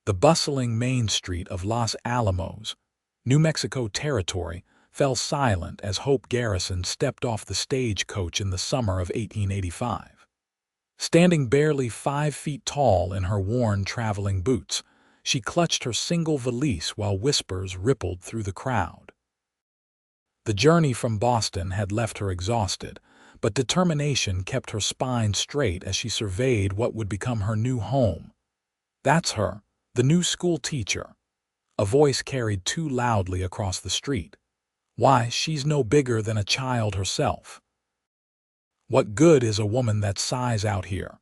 The bustling main street of Los Alamos, New Mexico Territory, fell silent as Hope Garrison stepped off the stagecoach in the summer of 1885. Standing barely 5 feet tall in her worn traveling boots, she clutched her single valise while whispers rippled through the crowd. The journey from Boston had left her exhausted, but determination kept her spine straight as she surveyed what would become her new home. "That's her, the new school teacher," a voice carried too loudly across the street. "Why, she's no bigger than a child herself." "What good is a woman that size out here?"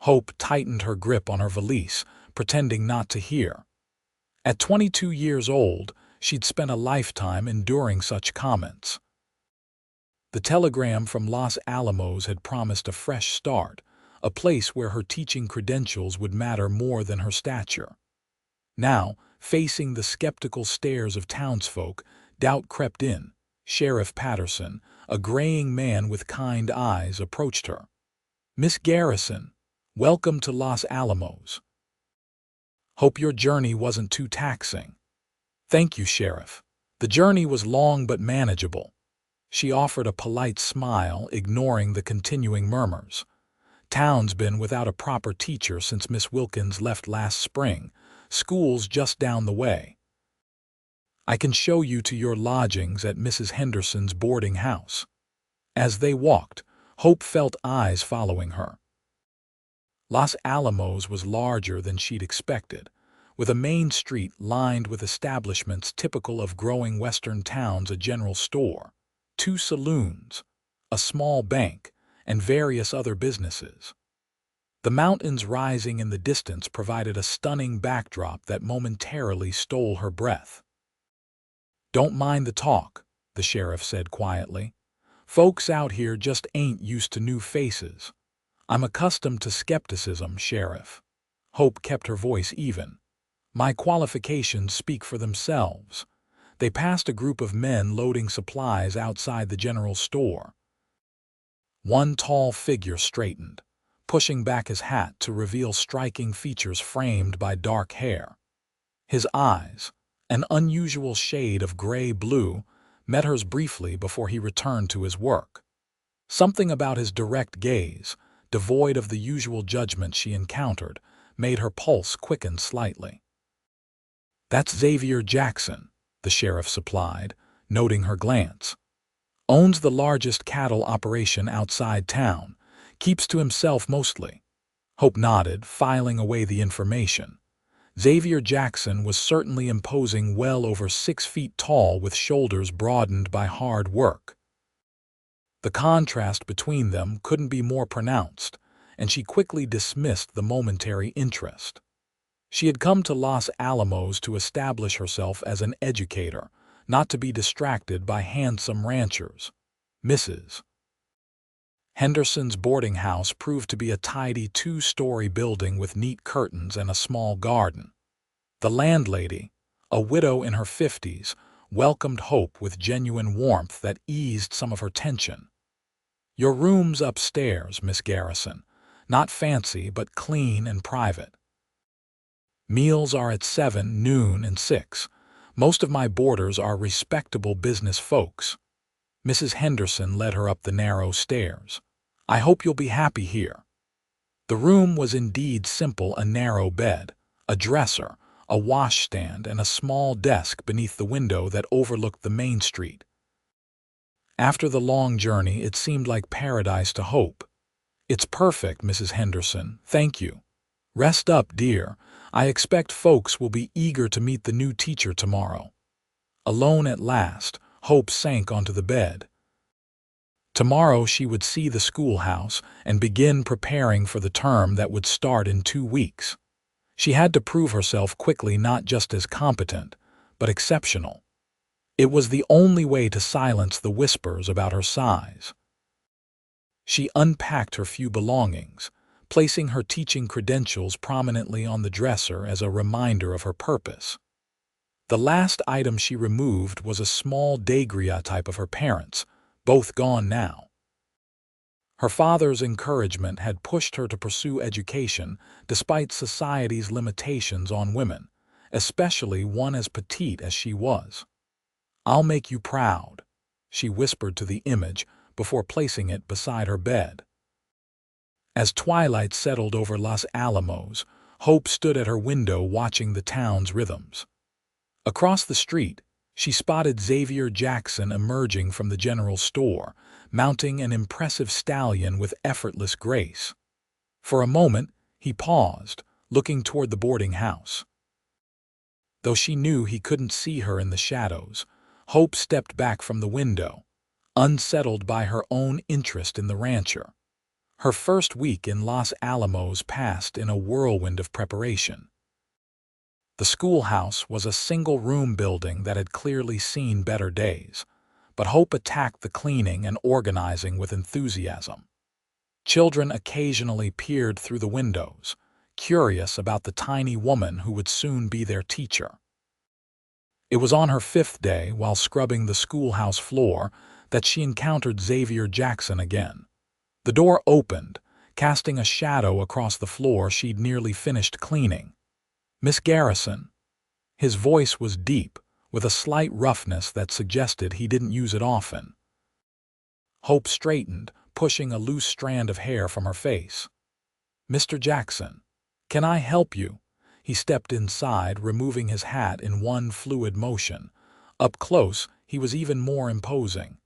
Hope tightened her grip on her valise, pretending not to hear. At 22 years old, she'd spent a lifetime enduring such comments. The telegram from Los Alamos had promised a fresh start, a place where her teaching credentials would matter more than her stature. Now, facing the skeptical stares of townsfolk, doubt crept in. Sheriff Patterson, a graying man with kind eyes, approached her. "Miss Garrison, welcome to Los Alamos. Hope your journey wasn't too taxing." "Thank you, Sheriff. The journey was long but manageable." She offered a polite smile, ignoring the continuing murmurs. "Town's been without a proper teacher since Miss Wilkins left last spring. School's just down the way. I can show you to your lodgings at Mrs. Henderson's boarding house." As they walked, Hope felt eyes following her. Los Alamos was larger than she'd expected, with a main street lined with establishments typical of growing western towns: a general store, 2 saloons, a small bank, and various other businesses. The mountains rising in the distance provided a stunning backdrop that momentarily stole her breath. "Don't mind the talk," the sheriff said quietly. "Folks out here just ain't used to new faces." "I'm accustomed to skepticism, Sheriff." Hope kept her voice even. "My qualifications speak for themselves." They passed a group of men loading supplies outside the general store. One tall figure straightened, pushing back his hat to reveal striking features framed by dark hair. His eyes, an unusual shade of gray-blue, met hers briefly before he returned to his work. Something about his direct gaze, devoid of the usual judgment she encountered, made her pulse quicken slightly. "That's Xavier Jackson," the sheriff supplied, noting her glance. "Owns the largest cattle operation outside town, keeps to himself mostly." Hope nodded, filing away the information. Xavier Jackson was certainly imposing, well over 6 feet tall with shoulders broadened by hard work. The contrast between them couldn't be more pronounced, and she quickly dismissed the momentary interest. She had come to Los Alamos to establish herself as an educator, not to be distracted by handsome ranchers. Mrs. Henderson's boarding house proved to be a tidy 2-story building with neat curtains and a small garden. The landlady, a widow in her 50s, welcomed Hope with genuine warmth that eased some of her tension. "Your room's upstairs, Miss Garrison. Not fancy, but clean and private. Meals are at 7, noon, and 6. Most of my boarders are respectable business folks." Mrs. Henderson led her up the narrow stairs. "I hope you'll be happy here." The room was indeed simple: a narrow bed, a dresser, a washstand, and a small desk beneath the window that overlooked the main street. After the long journey, it seemed like paradise to Hope. "It's perfect, Mrs. Henderson, thank you. Rest up, dear. I expect folks will be eager to meet the new teacher tomorrow." Alone at last, Hope sank onto the bed. Tomorrow she would see the schoolhouse and begin preparing for the term that would start in 2 weeks. She had to prove herself quickly, not just as competent, but exceptional. It was the only way to silence the whispers about her size. She unpacked her few belongings, placing her teaching credentials prominently on the dresser as a reminder of her purpose. The last item she removed was a small daguerreotype of her parents, both gone now. Her father's encouragement had pushed her to pursue education despite society's limitations on women, especially one as petite as she was. "I'll make you proud," she whispered to the image before placing it beside her bed. As twilight settled over Los Alamos, Hope stood at her window watching the town's rhythms. Across the street, she spotted Xavier Jackson emerging from the general store, mounting an impressive stallion with effortless grace. For a moment, he paused, looking toward the boarding house. Though she knew he couldn't see her in the shadows, Hope stepped back from the window, unsettled by her own interest in the rancher. Her first week in Los Alamos passed in a whirlwind of preparation. The schoolhouse was a single-room building that had clearly seen better days, but Hope attacked the cleaning and organizing with enthusiasm. Children occasionally peered through the windows, curious about the tiny woman who would soon be their teacher. It was on her 5th day, while scrubbing the schoolhouse floor, that she encountered Xavier Jackson again. The door opened, casting a shadow across the floor she'd nearly finished cleaning. "Miss Garrison." His voice was deep, with a slight roughness that suggested he didn't use it often. Hope straightened, pushing a loose strand of hair from her face. "Mr. Jackson, can I help you?" He stepped inside, removing his hat in one fluid motion. Up close, he was even more imposing.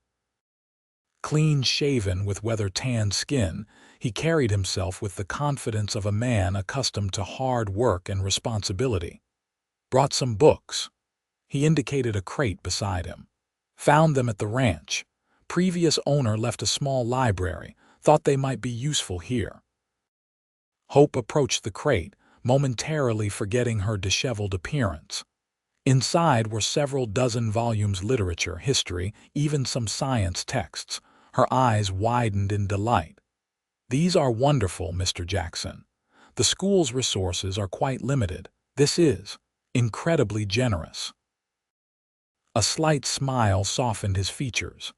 Clean-shaven with weather-tanned skin, he carried himself with the confidence of a man accustomed to hard work and responsibility. "Brought some books." He indicated a crate beside him. "Found them at the ranch. Previous owner left a small library. Thought they might be useful here." Hope approached the crate, momentarily forgetting her disheveled appearance. Inside were several dozen volumes: literature, history, even some science texts. Her eyes widened in delight. "These are wonderful, Mr. Jackson. The school's resources are quite limited. This is incredibly generous." A slight smile softened his features.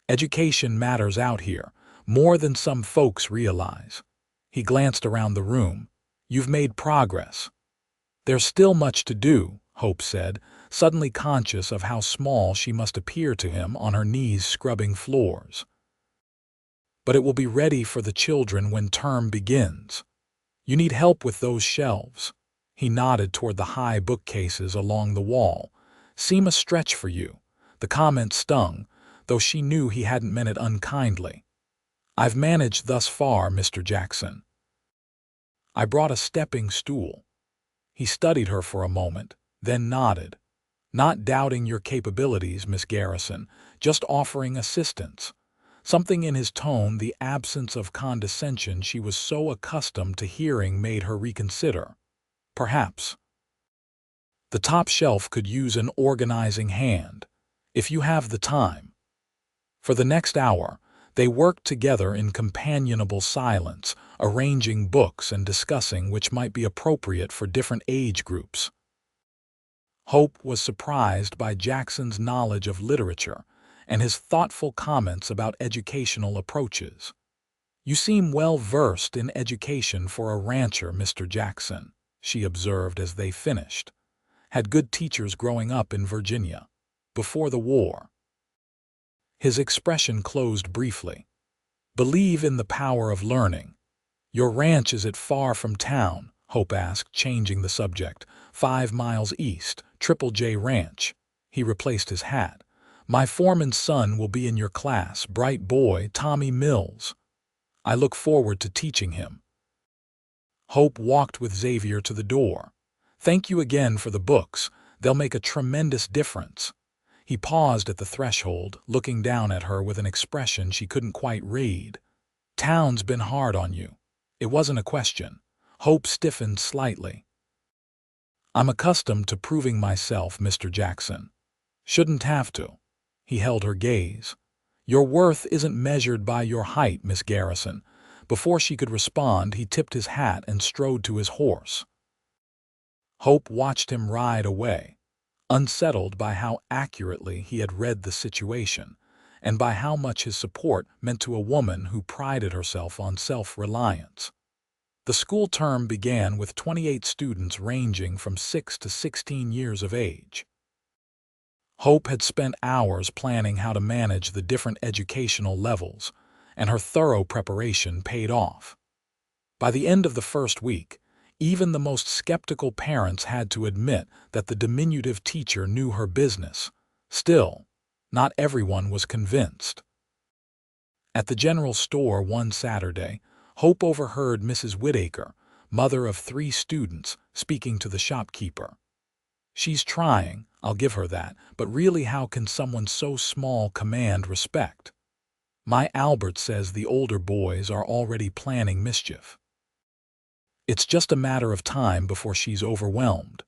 "Education matters out here, more than some folks realize." He glanced around the room. "You've made progress." "There's still much to do," Hope said, suddenly conscious of how small she must appear to him on her knees scrubbing floors. "But it will be ready for the children when term begins. You need help with those shelves." He nodded toward the high bookcases along the wall. "Seem a stretch for you." The comment stung, though she knew he hadn't meant it unkindly. "I've managed thus far, Mr. Jackson." "I brought a stepping stool." He studied her for a moment, then nodded. "Not doubting your capabilities, Miss Garrison, just offering assistance." Something in his tone, the absence of condescension she was so accustomed to hearing, made her reconsider. "Perhaps. The top shelf could use an organizing hand, if you have the time." For the next hour, they worked together in companionable silence, arranging books and discussing which might be appropriate for different age groups. Hope was surprised by Jackson's knowledge of literature and his thoughtful comments about educational approaches. "You seem well-versed in education for a rancher, Mr. Jackson," she observed as they finished. "Had good teachers growing up in Virginia. Before the war." His expression closed briefly. "Believe in the power of learning." "Your ranch, is it far from town?" Hope asked, changing the subject. 5 miles east, Triple J Ranch." He replaced his hat. "My foreman's son will be in your class, bright boy, Tommy Mills. I look forward to teaching him." Hope walked with Xavier to the door. "Thank you again for the books. They'll make a tremendous difference." He paused at the threshold, looking down at her with an expression she couldn't quite read. "Town's been hard on you." It wasn't a question. Hope stiffened slightly. "I'm accustomed to proving myself, Mr. Jackson." "Shouldn't have to." He held her gaze. "Your worth isn't measured by your height, Miss Garrison." Before she could respond, he tipped his hat and strode to his horse. Hope watched him ride away, unsettled by how accurately he had read the situation, and by how much his support meant to a woman who prided herself on self-reliance. The school term began with 28 students ranging from 6 to 16 years of age. Hope had spent hours planning how to manage the different educational levels, and her thorough preparation paid off. By the end of the first week, even the most skeptical parents had to admit that the diminutive teacher knew her business. Still, not everyone was convinced. At the general store one Saturday, Hope overheard Mrs. Whittaker, mother of 3 students, speaking to the shopkeeper. "She's trying, I'll give her that, but really how can someone so small command respect? My Albert says the older boys are already planning mischief. It's just a matter of time before she's overwhelmed."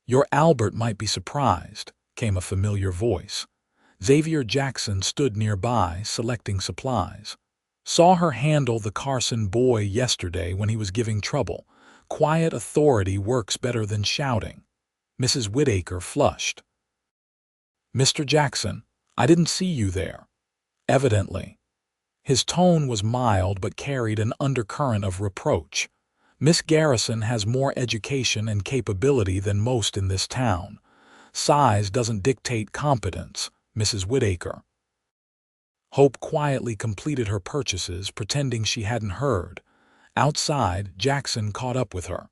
"Your Albert might be surprised," came a familiar voice. Xavier Jackson stood nearby, selecting supplies. "Saw her handle the Carson boy yesterday when he was giving trouble. Quiet authority works better than shouting." Mrs. Whittaker flushed. "Mr. Jackson, I didn't see you there." Evidently. His tone was mild but carried an undercurrent of reproach. "Miss Garrison has more education and capability than most in this town. Size doesn't dictate competence, Mrs. Whittaker." Hope quietly completed her purchases, pretending she hadn't heard. Outside, Jackson caught up with her.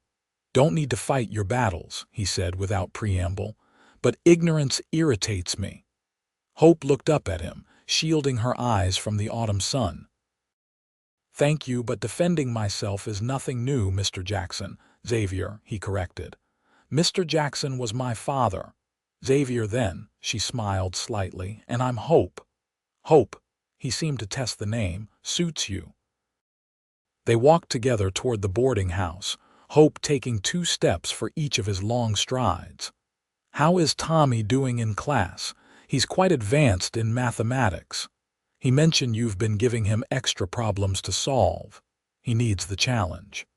"Don't need to fight your battles," he said without preamble, "but ignorance irritates me." Hope looked up at him, shielding her eyes from the autumn sun. "Thank you, but defending myself is nothing new, Mr. Jackson." "Xavier," he corrected. "Mr. Jackson was my father." "Xavier then," she smiled slightly, "and I'm Hope." "Hope," he seemed to test the name, "suits you." They walked together toward the boarding house, Hope taking 2 steps for each of his long strides. "How is Tommy doing in class? He's quite advanced in mathematics. He mentioned you've been giving him extra problems to solve. He needs the challenge."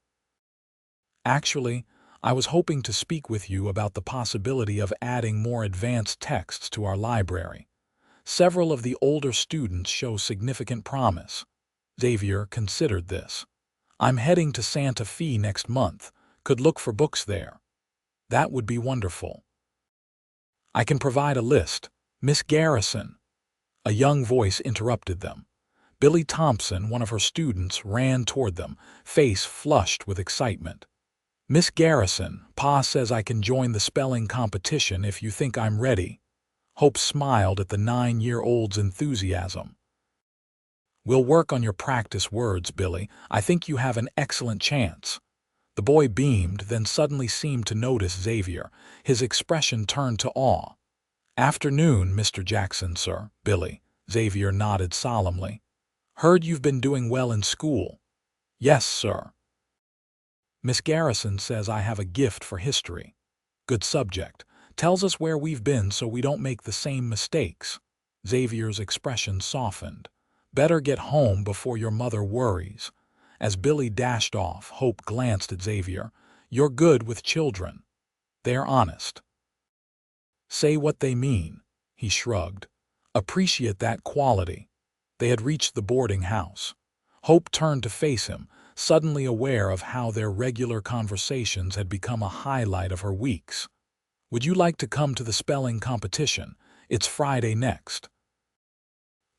"Actually, I was hoping to speak with you about the possibility of adding more advanced texts to our library. Several of the older students show significant promise." Xavier considered this. "I'm heading to Santa Fe next month. Could look for books there." "That would be wonderful." "I can provide a list." "Miss Garrison." A young voice interrupted them. Billy Thompson, one of her students, ran toward them, face flushed with excitement. "Miss Garrison, Pa says I can join the spelling competition if you think I'm ready." Hope smiled at the 9-year-old's enthusiasm. "We'll work on your practice words, Billy. I think you have an excellent chance." The boy beamed, then suddenly seemed to notice Xavier. His expression turned to awe. "Afternoon, Mr. Jackson, sir." "Billy." Xavier nodded solemnly. "Heard you've been doing well in school." "Yes, sir." "Miss Garrison says I have a gift for history. Good subject. Tells us where we've been so we don't make the same mistakes." Xavier's expression softened. "Better get home before your mother worries." As Billy dashed off, Hope glanced at Xavier. "You're good with children. They're honest. Say what they mean." He shrugged. "Appreciate that quality." They had reached the boarding house. Hope turned to face him, suddenly aware of how their regular conversations had become a highlight of her weeks. "Would you like to come to the spelling competition? It's Friday next.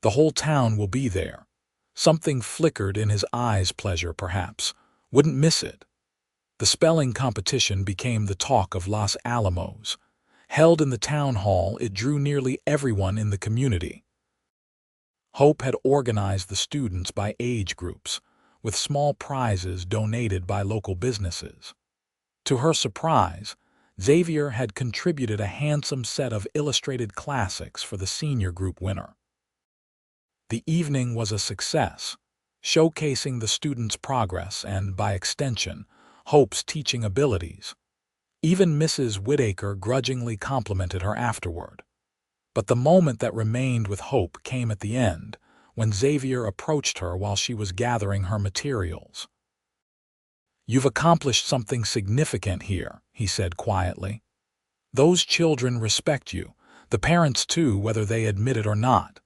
The whole town will be there." Something flickered in his eyes, pleasure perhaps. Wouldn't miss it. The spelling competition became the talk of Los Alamos. Held in the town hall, it drew nearly everyone in the community. Hope had organized the students by age groups, with small prizes donated by local businesses. To her surprise, Xavier had contributed a handsome set of illustrated classics for the senior group winner. The evening was a success, showcasing the students' progress and, by extension, Hope's teaching abilities. Even Mrs. Whittaker grudgingly complimented her afterward. But the moment that remained with Hope came at the end, when Xavier approached her while she was gathering her materials. "You've accomplished something significant here," he said quietly. "Those children respect you, the parents too, whether they admit it or not.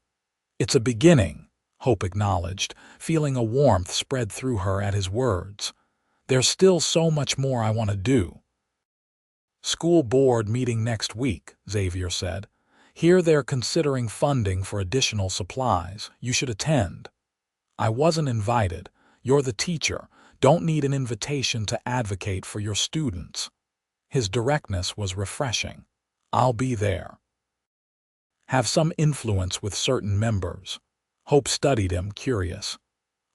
It's a beginning, Hope acknowledged, feeling a warmth spread through her at his words. There's still so much more I want to do. School board meeting next week, Xavier said. Here they're considering funding for additional supplies. You should attend. I wasn't invited. You're the teacher. Don't need an invitation to advocate for your students. His directness was refreshing. I'll be there. Have some influence with certain members. Hope studied him, curious.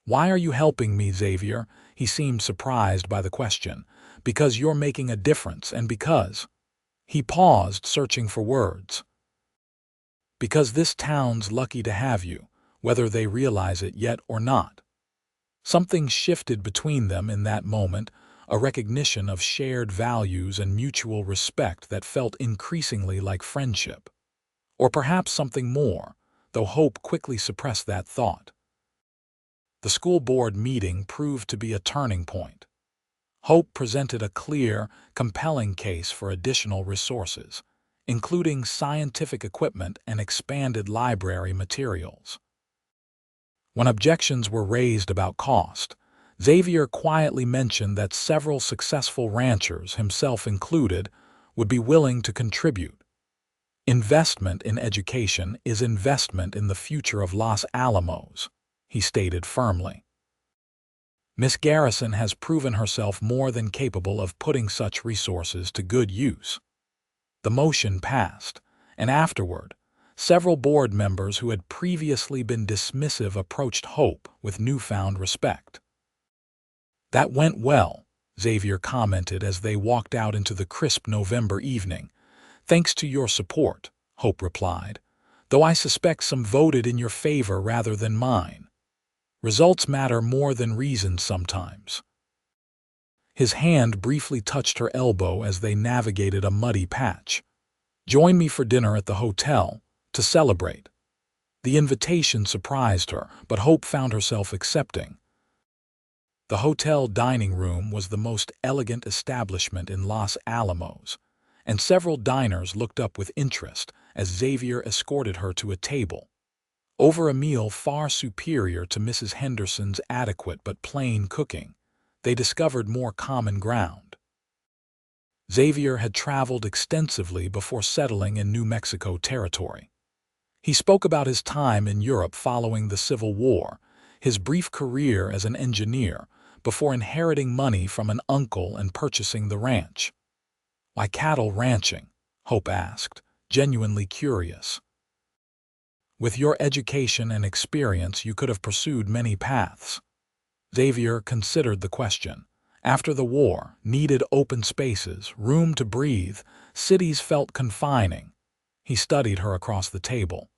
Why are you helping me, Xavier? He seemed surprised by the question. Because you're making a difference, and because... He paused, searching for words. Because this town's lucky to have you, whether they realize it yet or not. Something shifted between them in that moment, a recognition of shared values and mutual respect that felt increasingly like friendship. Or perhaps something more, though Hope quickly suppressed that thought. The school board meeting proved to be a turning point. Hope presented a clear, compelling case for additional resources, including scientific equipment and expanded library materials. When objections were raised about cost, Xavier quietly mentioned that several successful ranchers, himself included, would be willing to contribute. Investment in education is investment in the future of Los Alamos, he stated firmly. Miss Garrison has proven herself more than capable of putting such resources to good use. The motion passed, and afterward, several board members who had previously been dismissive approached Hope with newfound respect. That went well, Xavier commented as they walked out into the crisp November evening. Thanks to your support, Hope replied, though I suspect some voted in your favor rather than mine. Results matter more than reasons sometimes. His hand briefly touched her elbow as they navigated a muddy patch. Join me for dinner at the hotel, to celebrate. The invitation surprised her, but Hope found herself accepting. The hotel dining room was the most elegant establishment in Los Alamos, and several diners looked up with interest as Xavier escorted her to a table. Over a meal far superior to Mrs. Henderson's adequate but plain cooking, they discovered more common ground. Xavier had traveled extensively before settling in New Mexico territory. He spoke about his time in Europe following the Civil War, his brief career as an engineer, before inheriting money from an uncle and purchasing the ranch. Why cattle ranching? Hope asked, genuinely curious. With your education and experience, you could have pursued many paths. Xavier considered the question. After the war, needed open spaces, room to breathe, cities felt confining. He studied her across the table.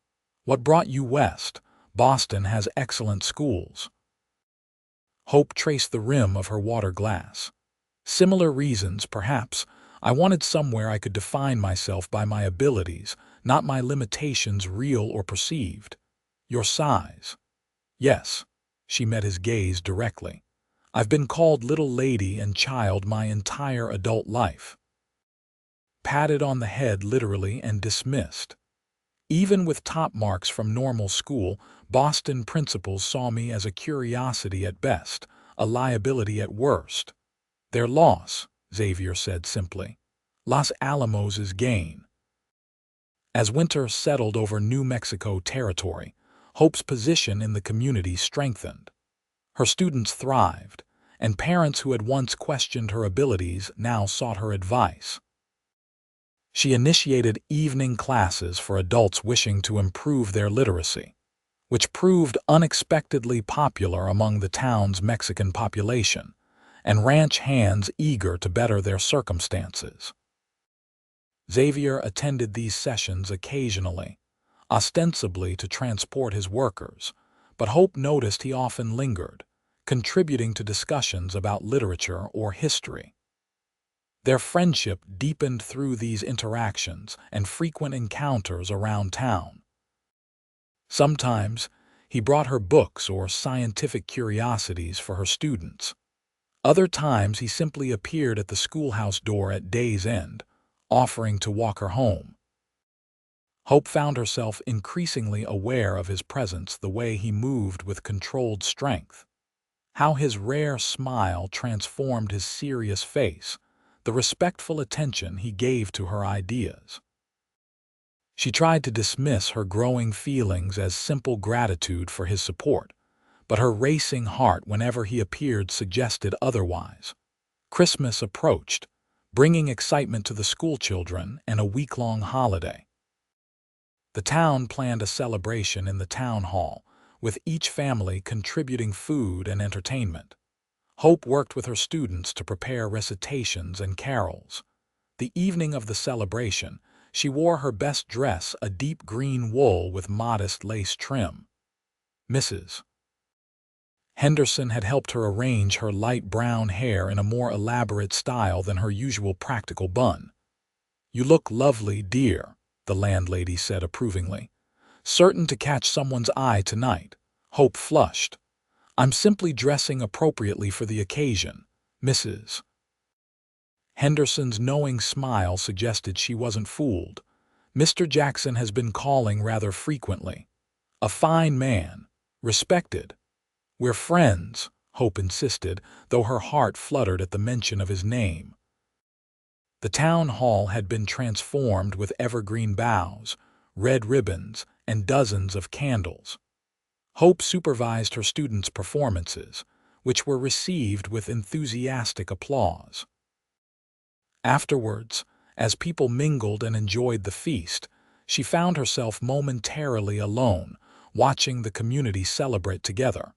What brought you west? Boston has excellent schools. Hope traced the rim of her water glass. Similar reasons, perhaps. I wanted somewhere I could define myself by my abilities, not my limitations, real or perceived. Your size. Yes, she met his gaze directly. I've been called little lady and child my entire adult life. Patted on the head literally and dismissed. Even with top marks from normal school, Boston principals saw me as a curiosity at best, a liability at worst. Their loss, Xavier said simply. Los Alamos' gain. As winter settled over New Mexico territory, Hope's position in the community strengthened. Her students thrived, and parents who had once questioned her abilities now sought her advice. She initiated evening classes for adults wishing to improve their literacy, which proved unexpectedly popular among the town's Mexican population, and ranch hands eager to better their circumstances. Xavier attended these sessions occasionally, ostensibly to transport his workers, but Hope noticed he often lingered, contributing to discussions about literature or history. Their friendship deepened through these interactions and frequent encounters around town. Sometimes, he brought her books or scientific curiosities for her students. Other times, he simply appeared at the schoolhouse door at day's end, offering to walk her home. Hope found herself increasingly aware of his presence, the way he moved with controlled strength, how his rare smile transformed his serious face, the respectful attention he gave to her ideas. She tried to dismiss her growing feelings as simple gratitude for his support, but her racing heart whenever he appeared suggested otherwise. Christmas approached, bringing excitement to the schoolchildren and a week-long holiday. The town planned a celebration in the town hall, with each family contributing food and entertainment. Hope worked with her students to prepare recitations and carols. The evening of the celebration, she wore her best dress, a deep green wool with modest lace trim. Mrs. Henderson had helped her arrange her light brown hair in a more elaborate style than her usual practical bun. "You look lovely, dear," the landlady said approvingly. "Certain to catch someone's eye tonight." Hope flushed. "I'm simply dressing appropriately for the occasion." Mrs. Henderson's knowing smile suggested she wasn't fooled. "Mr. Jackson has been calling rather frequently. A fine man, respected." "We're friends," Hope insisted, though her heart fluttered at the mention of his name. The town hall had been transformed with evergreen boughs, red ribbons, and dozens of candles. Hope supervised her students' performances, which were received with enthusiastic applause. Afterwards, as people mingled and enjoyed the feast, she found herself momentarily alone, watching the community celebrate together.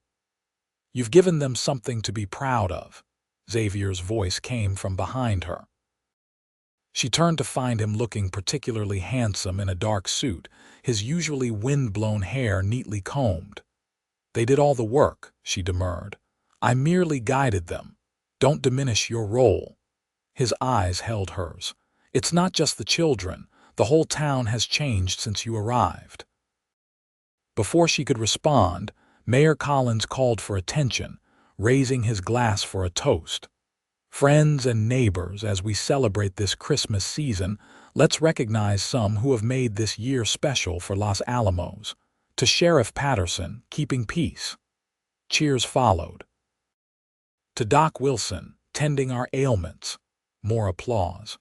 "You've given them something to be proud of," Xavier's voice came from behind her. She turned to find him looking particularly handsome in a dark suit, his usually wind-blown hair neatly combed. "They did all the work," she demurred. "I merely guided them. Don't diminish your role." His eyes held hers. "It's not just the children. The whole town has changed since you arrived." Before she could respond, Mayor Collins called for attention, raising his glass for a toast. "Friends and neighbors, as we celebrate this Christmas season, let's recognize some who have made this year special for Los Alamos. To Sheriff Patterson, keeping peace." Cheers followed. "To Doc Wilson, tending our ailments." More applause.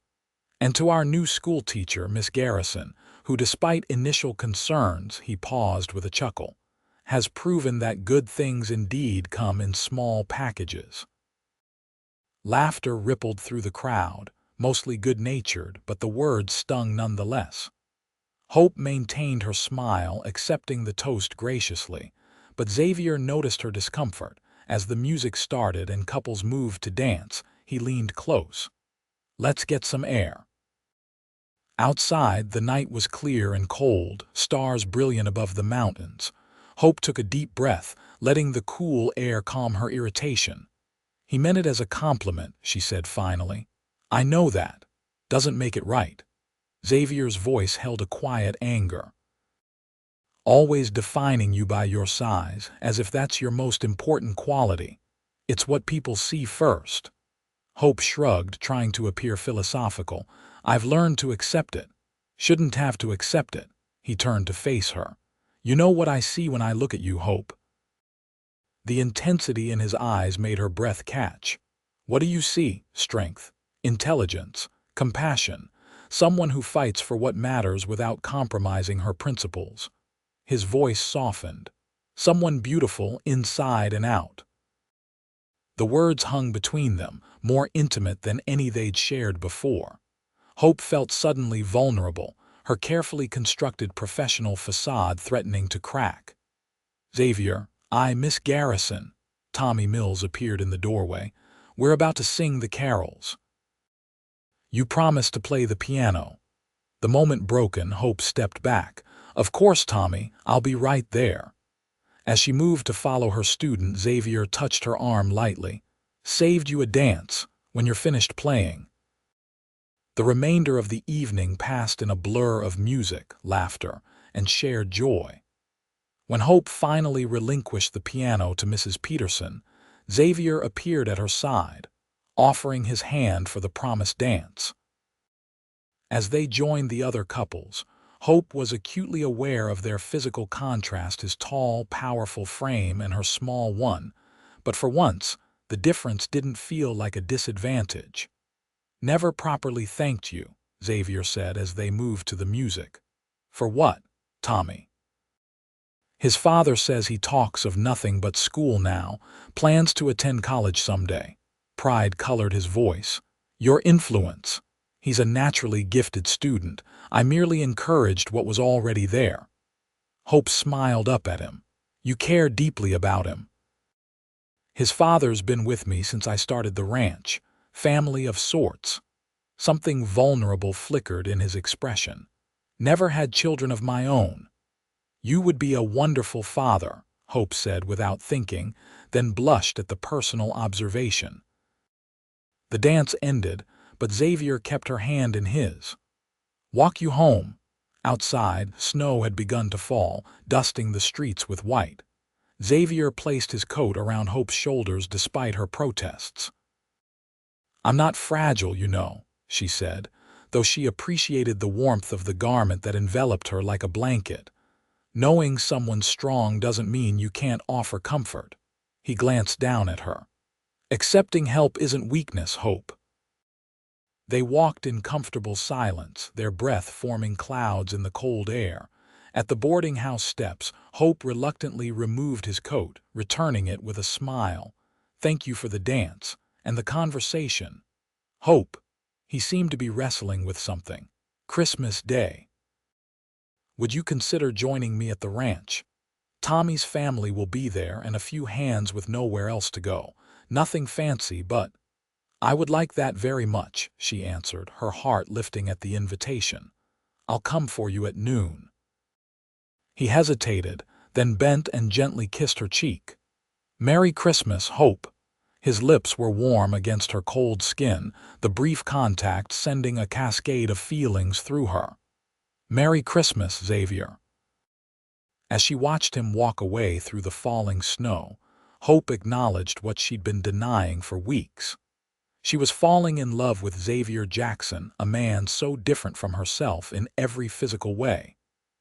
"And to our new schoolteacher, Miss Garrison, who, despite initial concerns," he paused with a chuckle, "has proven that good things indeed come in small packages." Laughter rippled through the crowd, mostly good-natured, but the words stung nonetheless. Hope maintained her smile, accepting the toast graciously, but Xavier noticed her discomfort. As the music started and couples moved to dance, he leaned close. "Let's get some air." Outside, the night was clear and cold, stars brilliant above the mountains. Hope took a deep breath, letting the cool air calm her irritation. "He meant it as a compliment," she said finally. "I know that. Doesn't make it right." Xavier's voice held a quiet anger. "Always defining you by your size, as if that's your most important quality. It's what people see first." Hope shrugged, trying to appear philosophical. "I've learned to accept it." "Shouldn't have to accept it." He turned to face her. "You know what I see when I look at you, Hope." The intensity in his eyes made her breath catch. "What do you see?" "Strength, intelligence, compassion, someone who fights for what matters without compromising her principles." His voice softened. "Someone beautiful inside and out." The words hung between them, more intimate than any they'd shared before. Hope felt suddenly vulnerable, her carefully constructed professional facade threatening to crack. "Xavier, Miss Garrison." Tommy Mills appeared in the doorway. "We're about to sing the carols." "You promised to play the piano." The moment broken, Hope stepped back. "Of course, Tommy, I'll be right there." As she moved to follow her student, Xavier touched her arm lightly. "Saved you a dance, when you're finished playing." The remainder of the evening passed in a blur of music, laughter, and shared joy. When Hope finally relinquished the piano to Mrs. Peterson, Xavier appeared at her side, offering his hand for the promised dance. As they joined the other couples, Hope was acutely aware of their physical contrast, his tall, powerful frame and her small one, but for once, the difference didn't feel like a disadvantage. "Never properly thanked you," Xavier said as they moved to the music. "For what, Tommy?" "His father says he talks of nothing but school now, plans to attend college someday." Pride colored his voice. "Your influence. He's a naturally gifted student. I merely encouraged what was already there." Hope smiled up at him. "You care deeply about him." "His father's been with me since I started the ranch. Family of sorts." Something vulnerable flickered in his expression. "Never had children of my own." "You would be a wonderful father," Hope said without thinking, then blushed at the personal observation. The dance ended, but Xavier kept her hand in his. "Walk you home." Outside, snow had begun to fall, dusting the streets with white. Xavier placed his coat around Hope's shoulders despite her protests. "I'm not fragile, you know," she said, though she appreciated the warmth of the garment that enveloped her like a blanket. "Knowing someone's strong doesn't mean you can't offer comfort." He glanced down at her. "Accepting help isn't weakness, Hope." They walked in comfortable silence, their breath forming clouds in the cold air. At the boarding house steps, Hope reluctantly removed his coat, returning it with a smile. "Thank you for the dance, and the conversation." "Hope." He seemed to be wrestling with something. "Christmas Day. Would you consider joining me at the ranch? Tommy's family will be there and a few hands with nowhere else to go. Nothing fancy, but—" "I would like that very much," she answered, her heart lifting at the invitation. "I'll come for you at noon." He hesitated, then bent and gently kissed her cheek. "Merry Christmas, Hope." His lips were warm against her cold skin, the brief contact sending a cascade of feelings through her. "Merry Christmas, Xavier." As she watched him walk away through the falling snow, Hope acknowledged what she'd been denying for weeks. She was falling in love with Xavier Jackson, a man so different from herself in every physical way,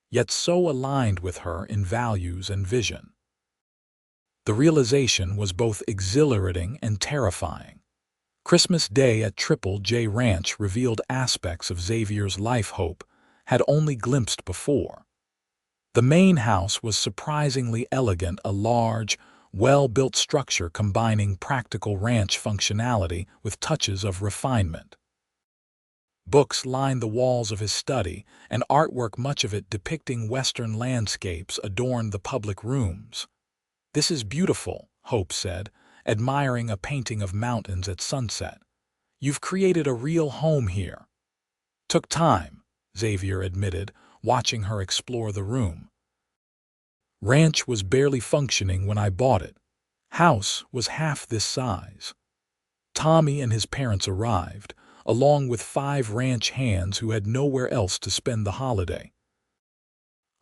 yet so aligned with her in values and vision. The realization was both exhilarating and terrifying. Christmas Day at Triple J Ranch revealed aspects of Xavier's life Hope had only glimpsed before. The main house was surprisingly elegant, a large, well-built structure combining practical ranch functionality with touches of refinement. Books lined the walls of his study, and artwork, much of it depicting Western landscapes, adorned the public rooms. "This is beautiful," Hope said, admiring a painting of mountains at sunset. "You've created a real home here." "Took time," Xavier admitted, watching her explore the room. "Ranch was barely functioning when I bought it. House was half this size." Tommy and his parents arrived, along with 5 ranch hands who had nowhere else to spend the holiday.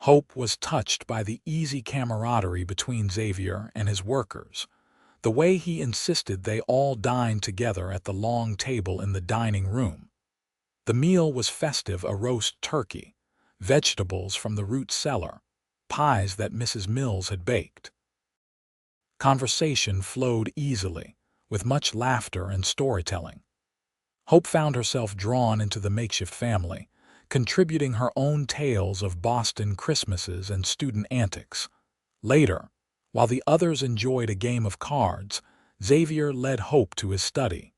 Hope was touched by the easy camaraderie between Xavier and his workers, the way he insisted they all dine together at the long table in the dining room. The meal was festive: a roast turkey, vegetables from the root cellar, pies that Mrs. Mills had baked. Conversation flowed easily, with much laughter and storytelling. Hope found herself drawn into the makeshift family, contributing her own tales of Boston Christmases and student antics. Later, while the others enjoyed a game of cards, Xavier led Hope to his study.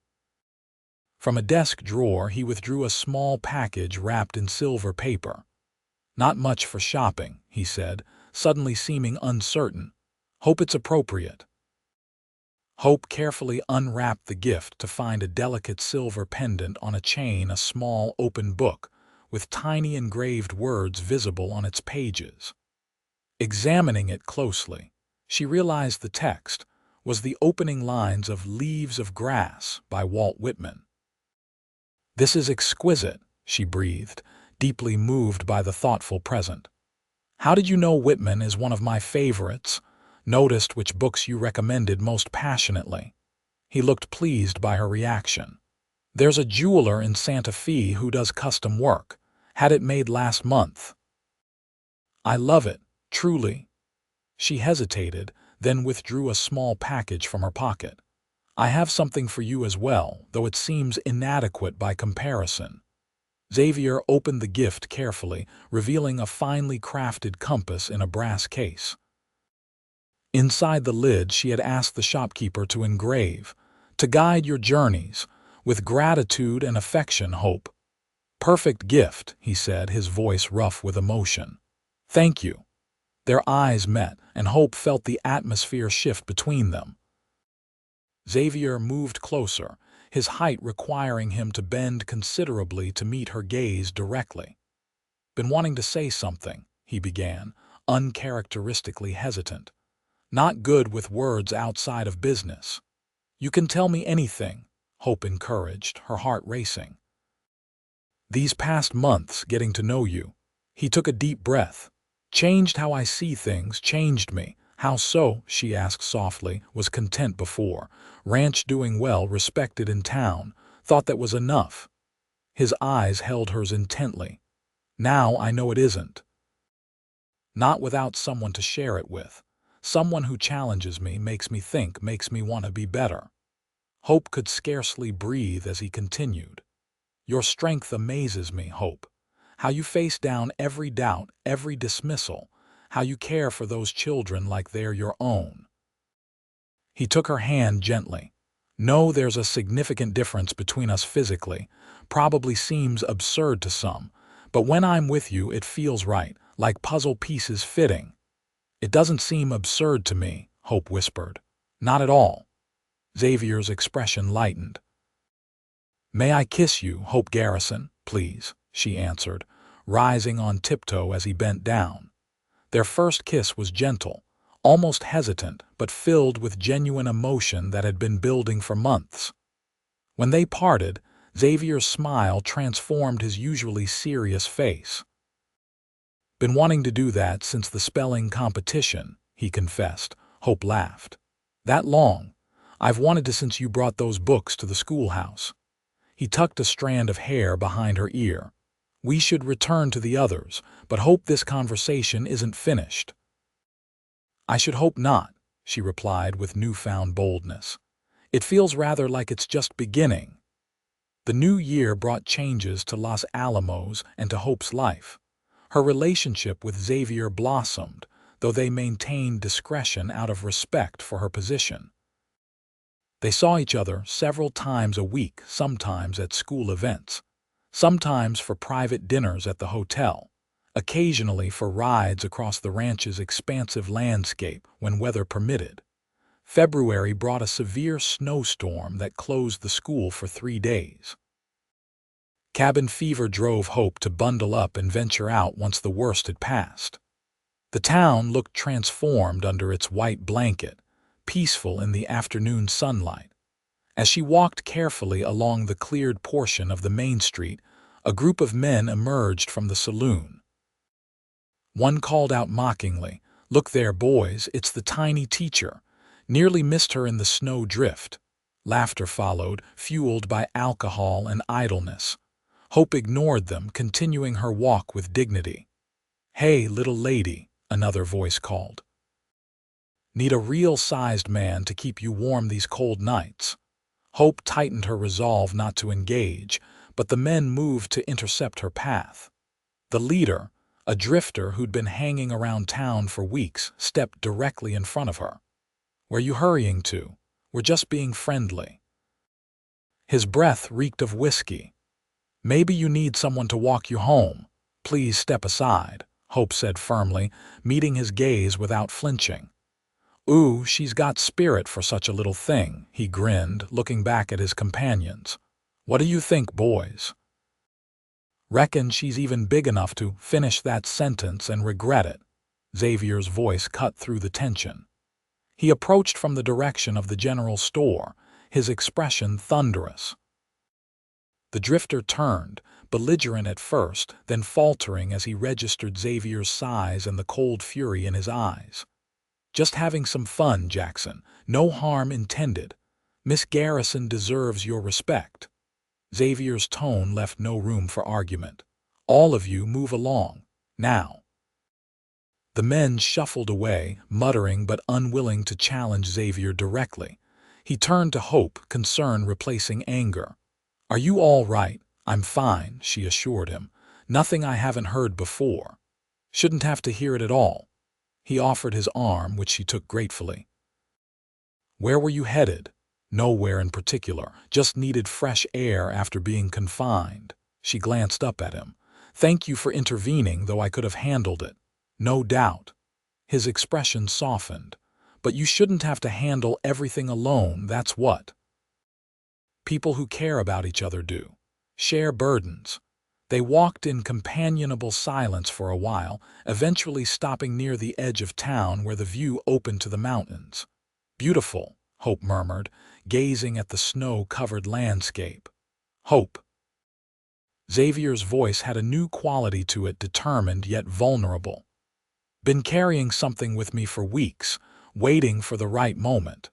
From a desk drawer he withdrew a small package wrapped in silver paper. "Not much for shopping," he said, suddenly seeming uncertain. "Hope it's appropriate." Hope carefully unwrapped the gift to find a delicate silver pendant on a chain, a small open book, with tiny engraved words visible on its pages. Examining it closely, she realized the text was the opening lines of "Leaves of Grass" by Walt Whitman. "This is exquisite," she breathed, deeply moved by the thoughtful present. "How did you know Whitman is one of my favorites? Noticed which books you recommended most passionately." He looked pleased by her reaction. "There's a jeweler in Santa Fe who does custom work. Had it made last month." I love it, truly. She hesitated, then withdrew a small package from her pocket. I have something for you as well, though it seems inadequate by comparison. Xavier opened the gift carefully, revealing a finely crafted compass in a brass case. Inside the lid, she had asked the shopkeeper to engrave, "To guide your journeys, with gratitude and affection, Hope." "Perfect gift," he said, his voice rough with emotion. "Thank you." Their eyes met, and Hope felt the atmosphere shift between them. Xavier moved closer, his height requiring him to bend considerably to meet her gaze directly. "Been wanting to say something," he began, uncharacteristically hesitant. "Not good with words outside of business." "You can tell me anything," Hope encouraged, her heart racing. "These past months, getting to know you." He took a deep breath. "Changed how I see things, changed me." "How so?" she asked softly, was content before. Ranch doing well, respected in town. Thought that was enough. His eyes held hers intently. "Now I know it isn't. Not without someone to share it with. Someone who challenges me, makes me think, makes me want to be better." Hope could scarcely breathe as he continued. "Your strength amazes me, Hope. How you face down every doubt, every dismissal. How you care for those children like they're your own." He took her hand gently. "No, there's a significant difference between us physically. Probably seems absurd to some. But when I'm with you, it feels right, like puzzle pieces fitting." "It doesn't seem absurd to me," Hope whispered. "Not at all." Xavier's expression lightened. "May I kiss you, Hope Garrison, please?" she answered, rising on tiptoe as he bent down. Their first kiss was gentle, almost hesitant, but filled with genuine emotion that had been building for months. When they parted, Xavier's smile transformed his usually serious face. "Been wanting to do that since the spelling competition," he confessed. Hope laughed. "That long? I've wanted to since you brought those books to the schoolhouse." He tucked a strand of hair behind her ear. "We should return to the others, but hope this conversation isn't finished." "I should hope not," she replied with newfound boldness. "It feels rather like it's just beginning." The new year brought changes to Los Alamos and to Hope's life. Her relationship with Xavier blossomed, though they maintained discretion out of respect for her position. They saw each other several times a week, sometimes at school events, sometimes for private dinners at the hotel, occasionally for rides across the ranch's expansive landscape when weather permitted. February brought a severe snowstorm that closed the school for 3 days. Cabin fever drove Hope to bundle up and venture out once the worst had passed. The town looked transformed under its white blanket, peaceful in the afternoon sunlight. As she walked carefully along the cleared portion of the main street, a group of men emerged from the saloon. One called out mockingly, "Look there, boys, it's the tiny teacher." Nearly missed her in the snow drift. Laughter followed, fueled by alcohol and idleness. Hope ignored them, continuing her walk with dignity. "Hey, little lady," another voice called. "Need a real-sized man to keep you warm these cold nights." Hope tightened her resolve not to engage, but the men moved to intercept her path. The leader, a drifter who'd been hanging around town for weeks, stepped directly in front of her. "Where you hurrying to? We're just being friendly." His breath reeked of whiskey. "Maybe you need someone to walk you home. Please step aside," Hope said firmly, meeting his gaze without flinching. "Ooh, she's got spirit for such a little thing," he grinned, looking back at his companions. "What do you think, boys?" "Reckon she's even big enough to finish that sentence and regret it." Xavier's voice cut through the tension. He approached from the direction of the general store, his expression thunderous. The drifter turned, belligerent at first, then faltering as he registered Xavier's size and the cold fury in his eyes. "Just having some fun, Jackson. No harm intended. Miss Garrison deserves your respect." Xavier's tone left no room for argument. "All of you move along. Now." The men shuffled away, muttering but unwilling to challenge Xavier directly. He turned to Hope, concern replacing anger. "Are you all right?" "I'm fine," she assured him. "Nothing I haven't heard before." "Shouldn't have to hear it at all." He offered his arm, which she took gratefully. "Where were you headed?" "Nowhere in particular. Just needed fresh air after being confined." She glanced up at him. "Thank you for intervening, though I could have handled it." "No doubt." His expression softened. "But you shouldn't have to handle everything alone, that's what. People who care about each other do. Share burdens." They walked in companionable silence for a while, eventually stopping near the edge of town where the view opened to the mountains. "Beautiful," Hope murmured, gazing at the snow-covered landscape. "Hope." Xavier's voice had a new quality to it, determined yet vulnerable. "Been carrying something with me for weeks, waiting for the right moment."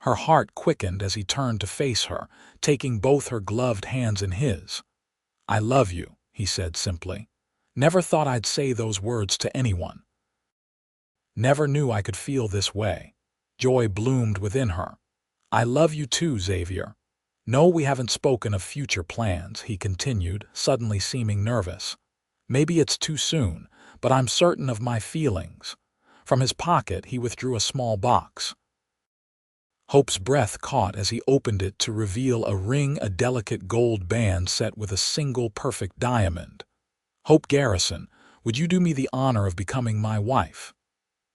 Her heart quickened as he turned to face her, taking both her gloved hands in his. "I love you," he said simply. "Never thought I'd say those words to anyone. Never knew I could feel this way." Joy bloomed within her. "I love you too, Xavier. No, we haven't spoken of future plans," he continued, suddenly seeming nervous. "Maybe it's too soon, but I'm certain of my feelings." From his pocket he withdrew a small box. Hope's breath caught as he opened it to reveal a ring, a delicate gold band set with a single perfect diamond. "Hope Garrison, would you do me the honor of becoming my wife?"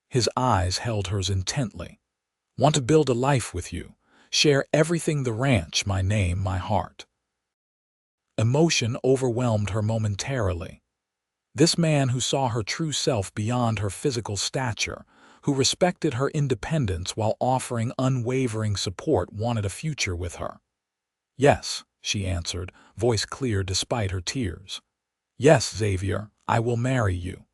His eyes held hers intently. "Want to build a life with you. Share everything, the ranch, my name, my heart." Emotion overwhelmed her momentarily. This man who saw her true self beyond her physical stature, who respected her independence while offering unwavering support, wanted a future with her. "Yes," she answered, voice clear despite her tears. "Yes, Xavier, I will marry you."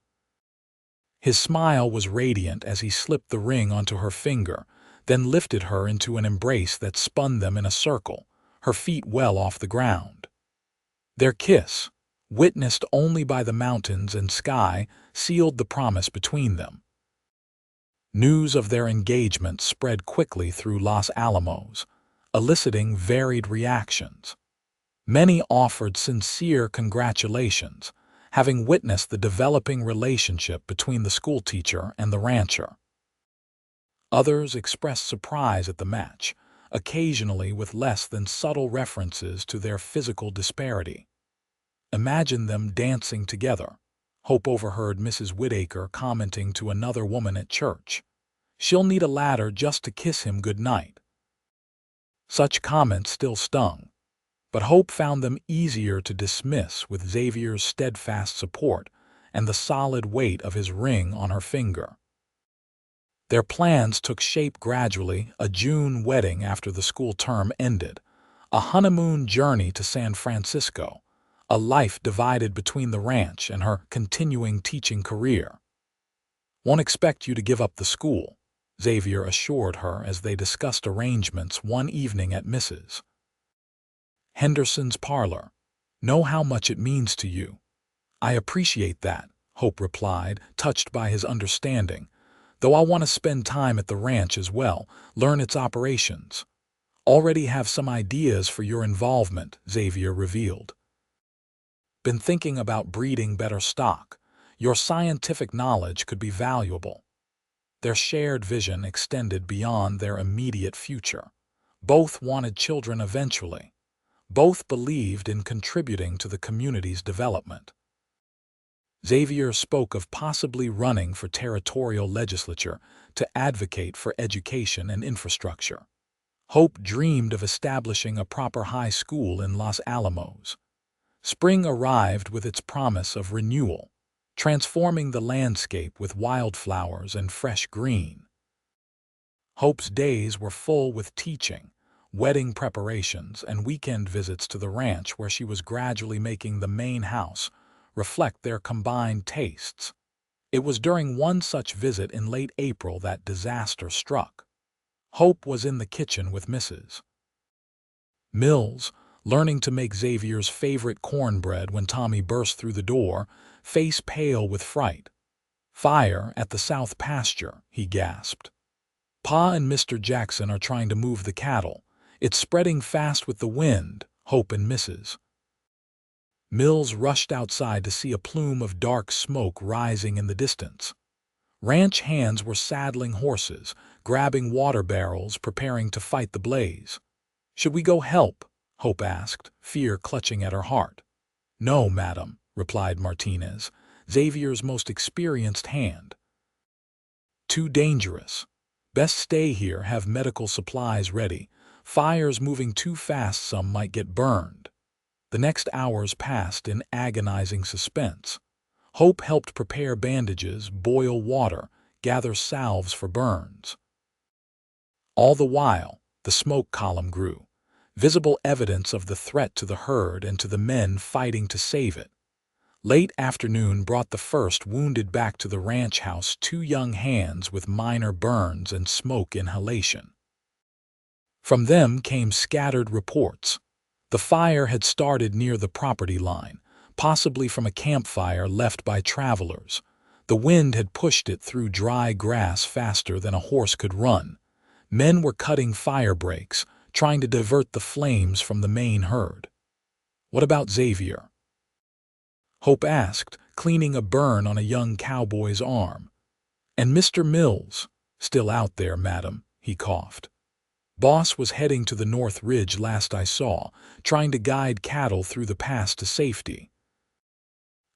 His smile was radiant as he slipped the ring onto her finger, then lifted her into an embrace that spun them in a circle, her feet well off the ground. Their kiss, witnessed only by the mountains and sky, sealed the promise between them. News of their engagement spread quickly through Los Alamos, eliciting varied reactions. Many offered sincere congratulations, having witnessed the developing relationship between the schoolteacher and the rancher. Others expressed surprise at the match, occasionally with less than subtle references to their physical disparity. "Imagine them dancing together," Hope overheard Mrs. Whittaker commenting to another woman at church. "She'll need a ladder just to kiss him good night." Such comments still stung, but Hope found them easier to dismiss with Xavier's steadfast support and the solid weight of his ring on her finger. Their plans took shape gradually: a June wedding after the school term ended, a honeymoon journey to San Francisco, a life divided between the ranch and her continuing teaching career. "Won't expect you to give up the school," Xavier assured her as they discussed arrangements one evening at Mrs. Henderson's parlor. "Know how much it means to you." "I appreciate that," Hope replied, touched by his understanding, "though I'll want to spend time at the ranch as well, learn its operations." "Already have some ideas for your involvement," Xavier revealed. "Been thinking about breeding better stock. Your scientific knowledge could be valuable." Their shared vision extended beyond their immediate future. Both wanted children eventually. Both believed in contributing to the community's development. Xavier spoke of possibly running for territorial legislature to advocate for education and infrastructure. Hope dreamed of establishing a proper high school in Los Alamos. Spring arrived with its promise of renewal, transforming the landscape with wildflowers and fresh green. Hope's days were full with teaching, wedding preparations, and weekend visits to the ranch, where she was gradually making the main house reflect their combined tastes. It was during one such visit in late April that disaster struck. Hope was in the kitchen with Mrs. Mills, learning to make Xavier's favorite cornbread when Tommy burst through the door, face pale with fright. "Fire at the south pasture," he gasped. "Pa and Mr. Jackson are trying to move the cattle. It's spreading fast with the wind, Hope and Mrs. Mills rushed outside to see a plume of dark smoke rising in the distance. Ranch hands were saddling horses, grabbing water barrels, preparing to fight the blaze. "Should we go help?" Hope asked, fear clutching at her heart. "No, madam," replied Martinez, Xavier's most experienced hand. "Too dangerous. Best stay here, have medical supplies ready. Fire's moving too fast, some might get burned." The next hours passed in agonizing suspense. Hope helped prepare bandages, boil water, gather salves for burns. All the while, the smoke column grew, visible evidence of the threat to the herd and to the men fighting to save it. Late afternoon brought the first wounded back to the ranch house, 2 young hands with minor burns and smoke inhalation. From them came scattered reports. The fire had started near the property line, possibly from a campfire left by travelers. The wind had pushed it through dry grass faster than a horse could run. Men were cutting fire breaks, trying to divert the flames from the main herd. "What about Xavier?" Hope asked, cleaning a burn on a young cowboy's arm. "And Mr. Mills?" "Still out there, madam," he coughed. "Boss was heading to the North Ridge last I saw, trying to guide cattle through the pass to safety."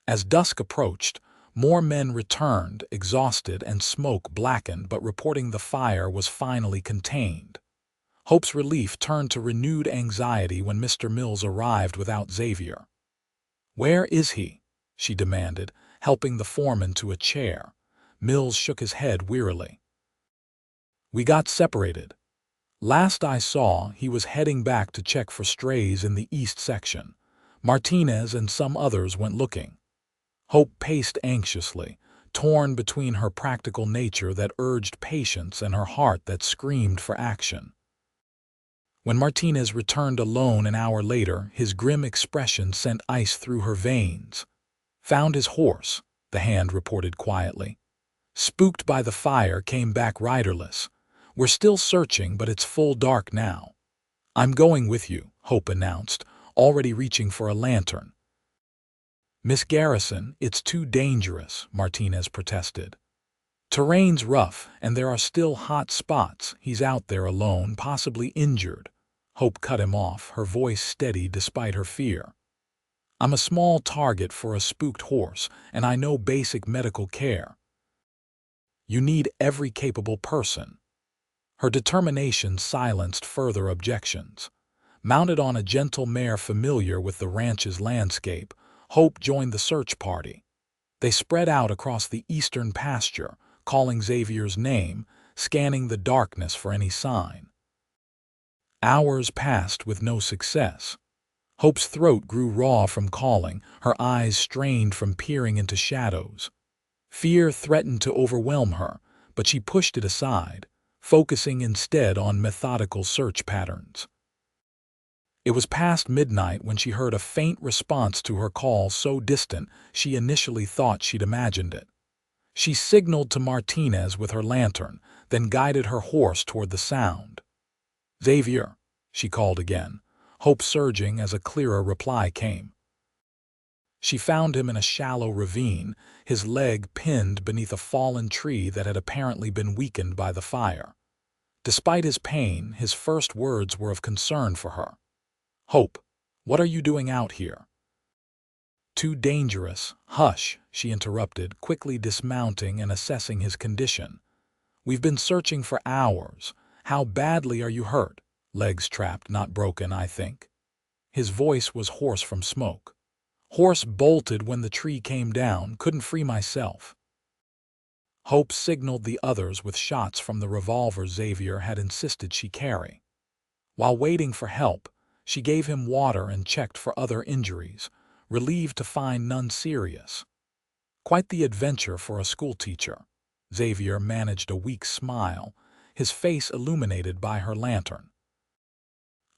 As dusk approached, more men returned, exhausted and smoke blackened, but reporting the fire was finally contained. Hope's relief turned to renewed anxiety when Mr. Mills arrived without Xavier. "Where is he?" she demanded, helping the foreman to a chair. Mills shook his head wearily. "We got separated. Last I saw, he was heading back to check for strays in the east section. Martinez and some others went looking." Hope paced anxiously, torn between her practical nature that urged patience and her heart that screamed for action. When Martinez returned alone an hour later, his grim expression sent ice through her veins. "Found his horse," the hand reported quietly. "Spooked by the fire, came back riderless. We're still searching, but it's full dark now." "I'm going with you," Hope announced, already reaching for a lantern. "Miss Garrison, it's too dangerous," Martinez protested. "Terrain's rough, and there are still hot spots. He's out there alone, possibly injured." Hope cut him off, her voice steady despite her fear. "I'm a small target for a spooked horse, and I know basic medical care. You need every capable person." Her determination silenced further objections. Mounted on a gentle mare familiar with the ranch's landscape, Hope joined the search party. They spread out across the eastern pasture, calling Xavier's name, scanning the darkness for any sign. Hours passed with no success. Hope's throat grew raw from calling, her eyes strained from peering into shadows. Fear threatened to overwhelm her, but she pushed it aside, focusing instead on methodical search patterns. It was past midnight when she heard a faint response to her call, so distant she initially thought she'd imagined it. She signaled to Martinez with her lantern, then guided her horse toward the sound. "Xavier," she called again, hope surging as a clearer reply came. She found him in a shallow ravine, his leg pinned beneath a fallen tree that had apparently been weakened by the fire. Despite his pain, his first words were of concern for her. "Hope, what are you doing out here?" "Too dangerous." "Hush," she interrupted, quickly dismounting and assessing his condition. "We've been searching for hours. How badly are you hurt?" "Legs trapped, not broken, I think." His voice was hoarse from smoke. "Horse bolted when the tree came down, couldn't free myself." Hope signaled the others with shots from the revolver Xavier had insisted she carry. While waiting for help, she gave him water and checked for other injuries, relieved to find none serious. Quite the adventure for a schoolteacher. Xavier managed a weak smile, his face illuminated by her lantern.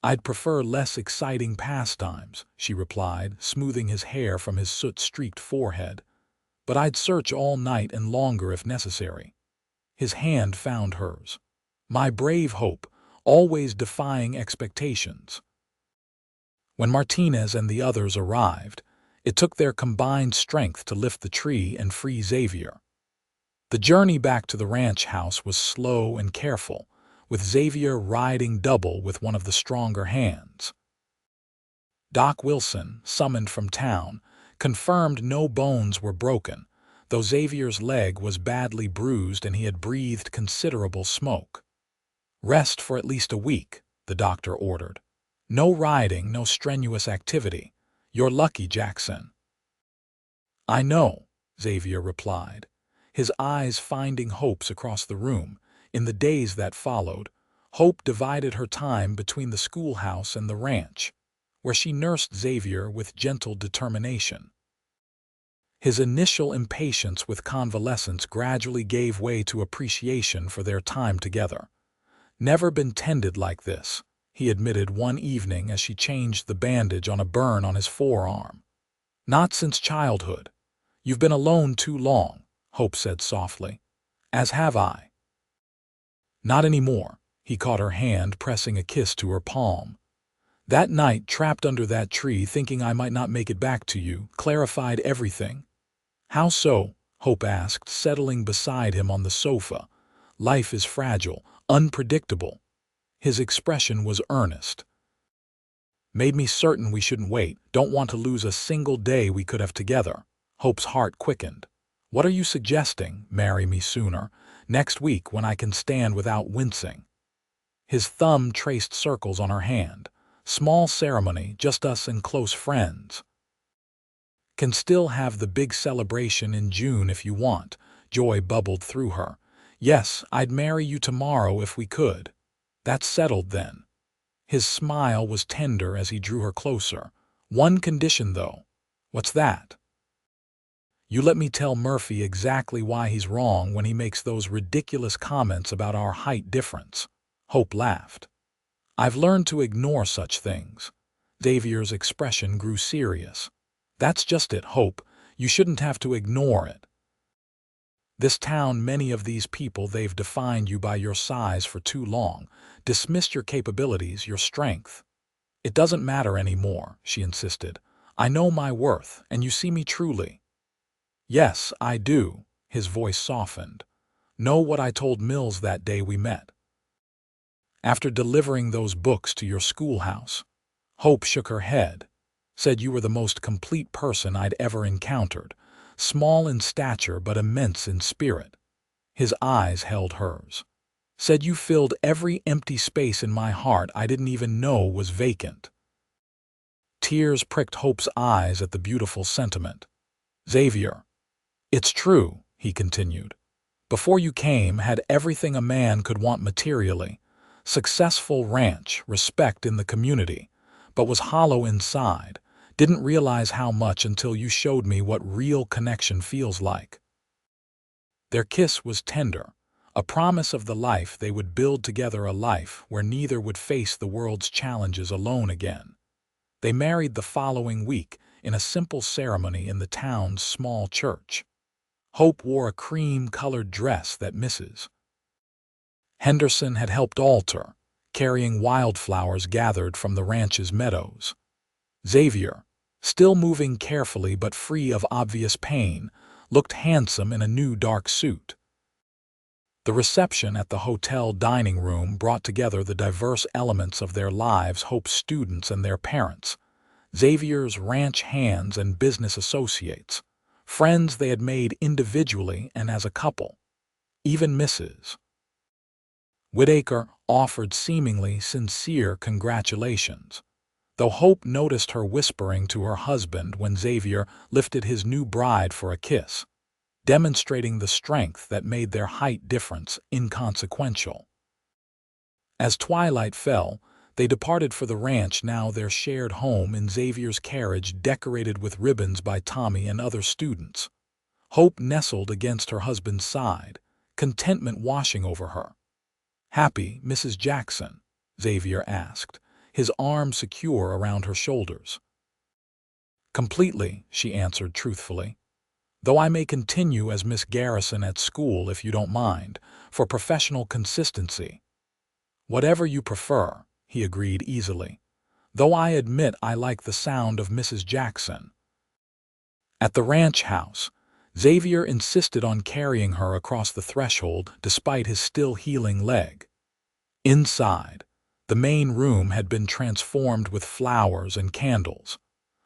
"I'd prefer less exciting pastimes," she replied, smoothing his hair from his soot-streaked forehead. but I'd search all night and longer if necessary. His hand found hers. My brave Hope, always defying expectations. When Martinez and the others arrived, it took their combined strength to lift the tree and free Xavier. The journey back to the ranch house was slow and careful, with Xavier riding double with one of the stronger hands. Doc Wilson, summoned from town, confirmed no bones were broken, though Xavier's leg was badly bruised and he had breathed considerable smoke. Rest for at least a week, the doctor ordered. No riding, no strenuous activity. You're lucky, Jackson. I know, Xavier replied, his eyes finding Hope's across the room. In the days that followed, Hope divided her time between the schoolhouse and the ranch, where she nursed Xavier with gentle determination. His initial impatience with convalescence gradually gave way to appreciation for their time together. Never been tended like this, he admitted one evening as she changed the bandage on a burn on his forearm. Not since childhood. You've been alone too long, Hope said softly. As have I. Not anymore, he caught her hand, pressing a kiss to her palm. That night, trapped under that tree, thinking I might not make it back to you, clarified everything. How so? Hope asked, settling beside him on the sofa. Life is fragile, unpredictable. His expression was earnest. Made me certain we shouldn't wait, don't want to lose a single day we could have together. Hope's heart quickened. What are you suggesting? Marry me sooner, next week when I can stand without wincing. His thumb traced circles on her hand. Small ceremony, just us and close friends. Can still have the big celebration in June if you want, joy bubbled through her. Yes, I'd marry you tomorrow if we could. That's settled then. His smile was tender as he drew her closer. One condition, though. What's that? You let me tell Murphy exactly why he's wrong when he makes those ridiculous comments about our height difference. Hope laughed. I've learned to ignore such things. Xavier's expression grew serious. That's just it, Hope. You shouldn't have to ignore it. This town, many of these people, they've defined you by your size for too long, dismissed your capabilities, your strength. It doesn't matter anymore, she insisted. I know my worth, and you see me truly. Yes, I do, his voice softened. Know what I told Mills that day we met. After delivering those books to your schoolhouse, Hope shook her head, said you were the most complete person I'd ever encountered, small in stature but immense in spirit. His eyes held hers. Said you filled every empty space in my heart I didn't even know was vacant. Tears pricked Hope's eyes at the beautiful sentiment. Xavier, it's true, he continued. Before you came, had everything a man could want materially. Successful ranch, respect in the community, but was hollow inside. Didn't realize how much until you showed me what real connection feels like. Their kiss was tender, a promise of the life they would build together, a life where neither would face the world's challenges alone again. They married the following week in a simple ceremony in the town's small church. Hope wore a cream-colored dress that Mrs. Henderson had helped alter, carrying wildflowers gathered from the ranch's meadows. Xavier, still moving carefully but free of obvious pain, looked handsome in a new dark suit. The reception at the hotel dining room brought together the diverse elements of their lives, Hope's students and their parents, Xavier's ranch hands and business associates, friends they had made individually and as a couple. Even Mrs. Whitaker offered seemingly sincere congratulations, though Hope noticed her whispering to her husband when Xavier lifted his new bride for a kiss, demonstrating the strength that made their height difference inconsequential. As twilight fell, they departed for the ranch, now their shared home, in Xavier's carriage decorated with ribbons by Tommy and other students. Hope nestled against her husband's side, contentment washing over her. Happy, Mrs. Jackson? Xavier asked, his arm secure around her shoulders. Completely, she answered truthfully. though I may continue as Miss Garrison at school if you don't mind, for professional consistency." "Whatever you prefer," he agreed easily, "though I admit I like the sound of Mrs. Jackson." At the ranch house, Xavier insisted on carrying her across the threshold despite his still healing leg. Inside, the main room had been transformed with flowers and candles.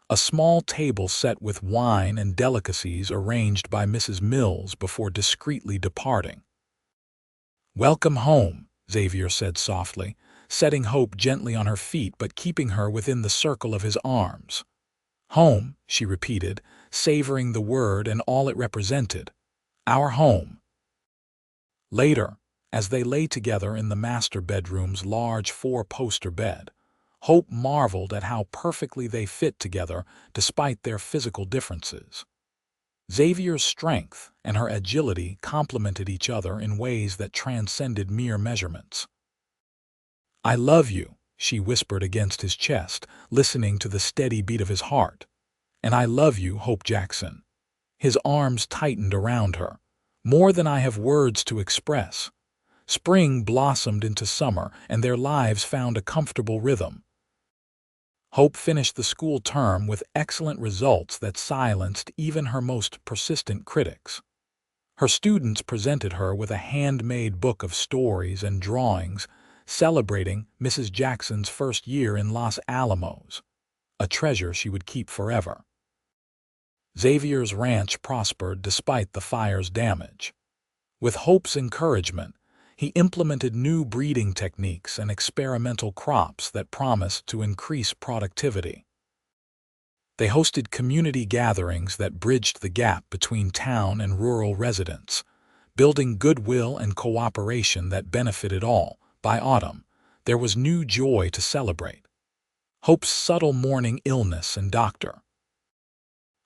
A small table set with wine and delicacies arranged by Mrs. Mills before discreetly departing. "Welcome home," Xavier said softly, setting Hope gently on her feet but keeping her within the circle of his arms. "Home," she repeated, savoring the word and all it represented. "Our home." Later, as they lay together in the master bedroom's large four-poster bed, Hope marveled at how perfectly they fit together despite their physical differences. Xavier's strength and her agility complemented each other in ways that transcended mere measurements. "I love you," she whispered against his chest, listening to the steady beat of his heart. "And I love you, Hope Jackson." His arms tightened around her, more than I have words to express. Spring blossomed into summer, and their lives found a comfortable rhythm. Hope finished the school term with excellent results that silenced even her most persistent critics. Her students presented her with a handmade book of stories and drawings celebrating Mrs. Jackson's first year in Los Alamos, a treasure she would keep forever. Xavier's ranch prospered despite the fire's damage. With Hope's encouragement, he implemented new breeding techniques and experimental crops that promised to increase productivity. They hosted community gatherings that bridged the gap between town and rural residents, building goodwill and cooperation that benefited all. By autumn, there was new joy to celebrate. Hope's subtle morning illness and Dr.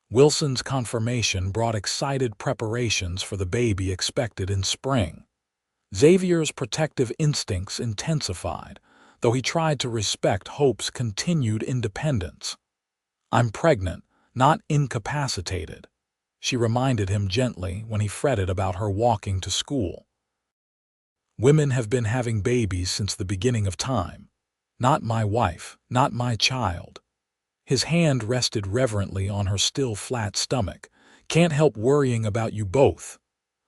Wilson's confirmation brought excited preparations for the baby expected in spring. Xavier's protective instincts intensified, though he tried to respect Hope's continued independence. "I'm pregnant, not incapacitated," she reminded him gently when he fretted about her walking to school. "Women have been having babies since the beginning of time. Not my wife, not my child." His hand rested reverently on her still flat stomach. "Can't help worrying about you both."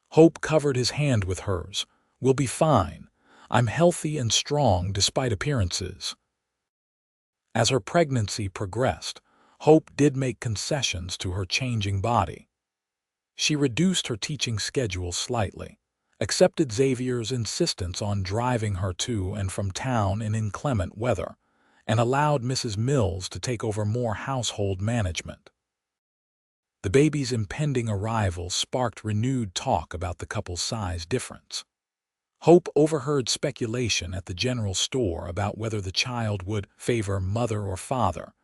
Hope covered his hand with hers. "We'll be fine. I'm healthy and strong despite appearances." As her pregnancy progressed, Hope did make concessions to her changing body. She reduced her teaching schedule slightly, accepted Xavier's insistence on driving her to and from town in inclement weather, and allowed Mrs. Mills to take over more household management. The baby's impending arrival sparked renewed talk about the couple's size difference. Hope overheard speculation at the general store about whether the child would favor mother or father,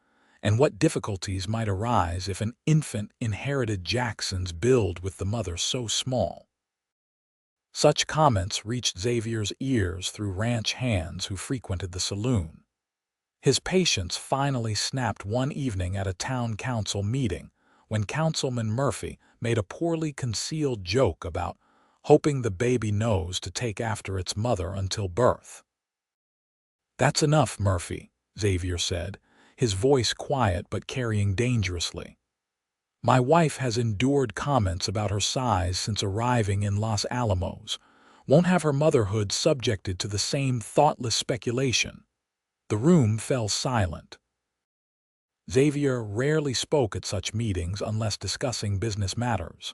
and what difficulties might arise if an infant inherited Jackson's build with the mother so small. Such comments reached Xavier's ears through ranch hands who frequented the saloon. His patience finally snapped one evening at a town council meeting when Councilman Murphy made a poorly concealed joke about hoping the baby knows to take after its mother until birth. "That's enough, Murphy," Xavier said, his voice quiet but carrying dangerously. "My wife has endured comments about her size since arriving in Los Alamos. Won't have her motherhood subjected to the same thoughtless speculation." The room fell silent. Xavier rarely spoke at such meetings unless discussing business matters.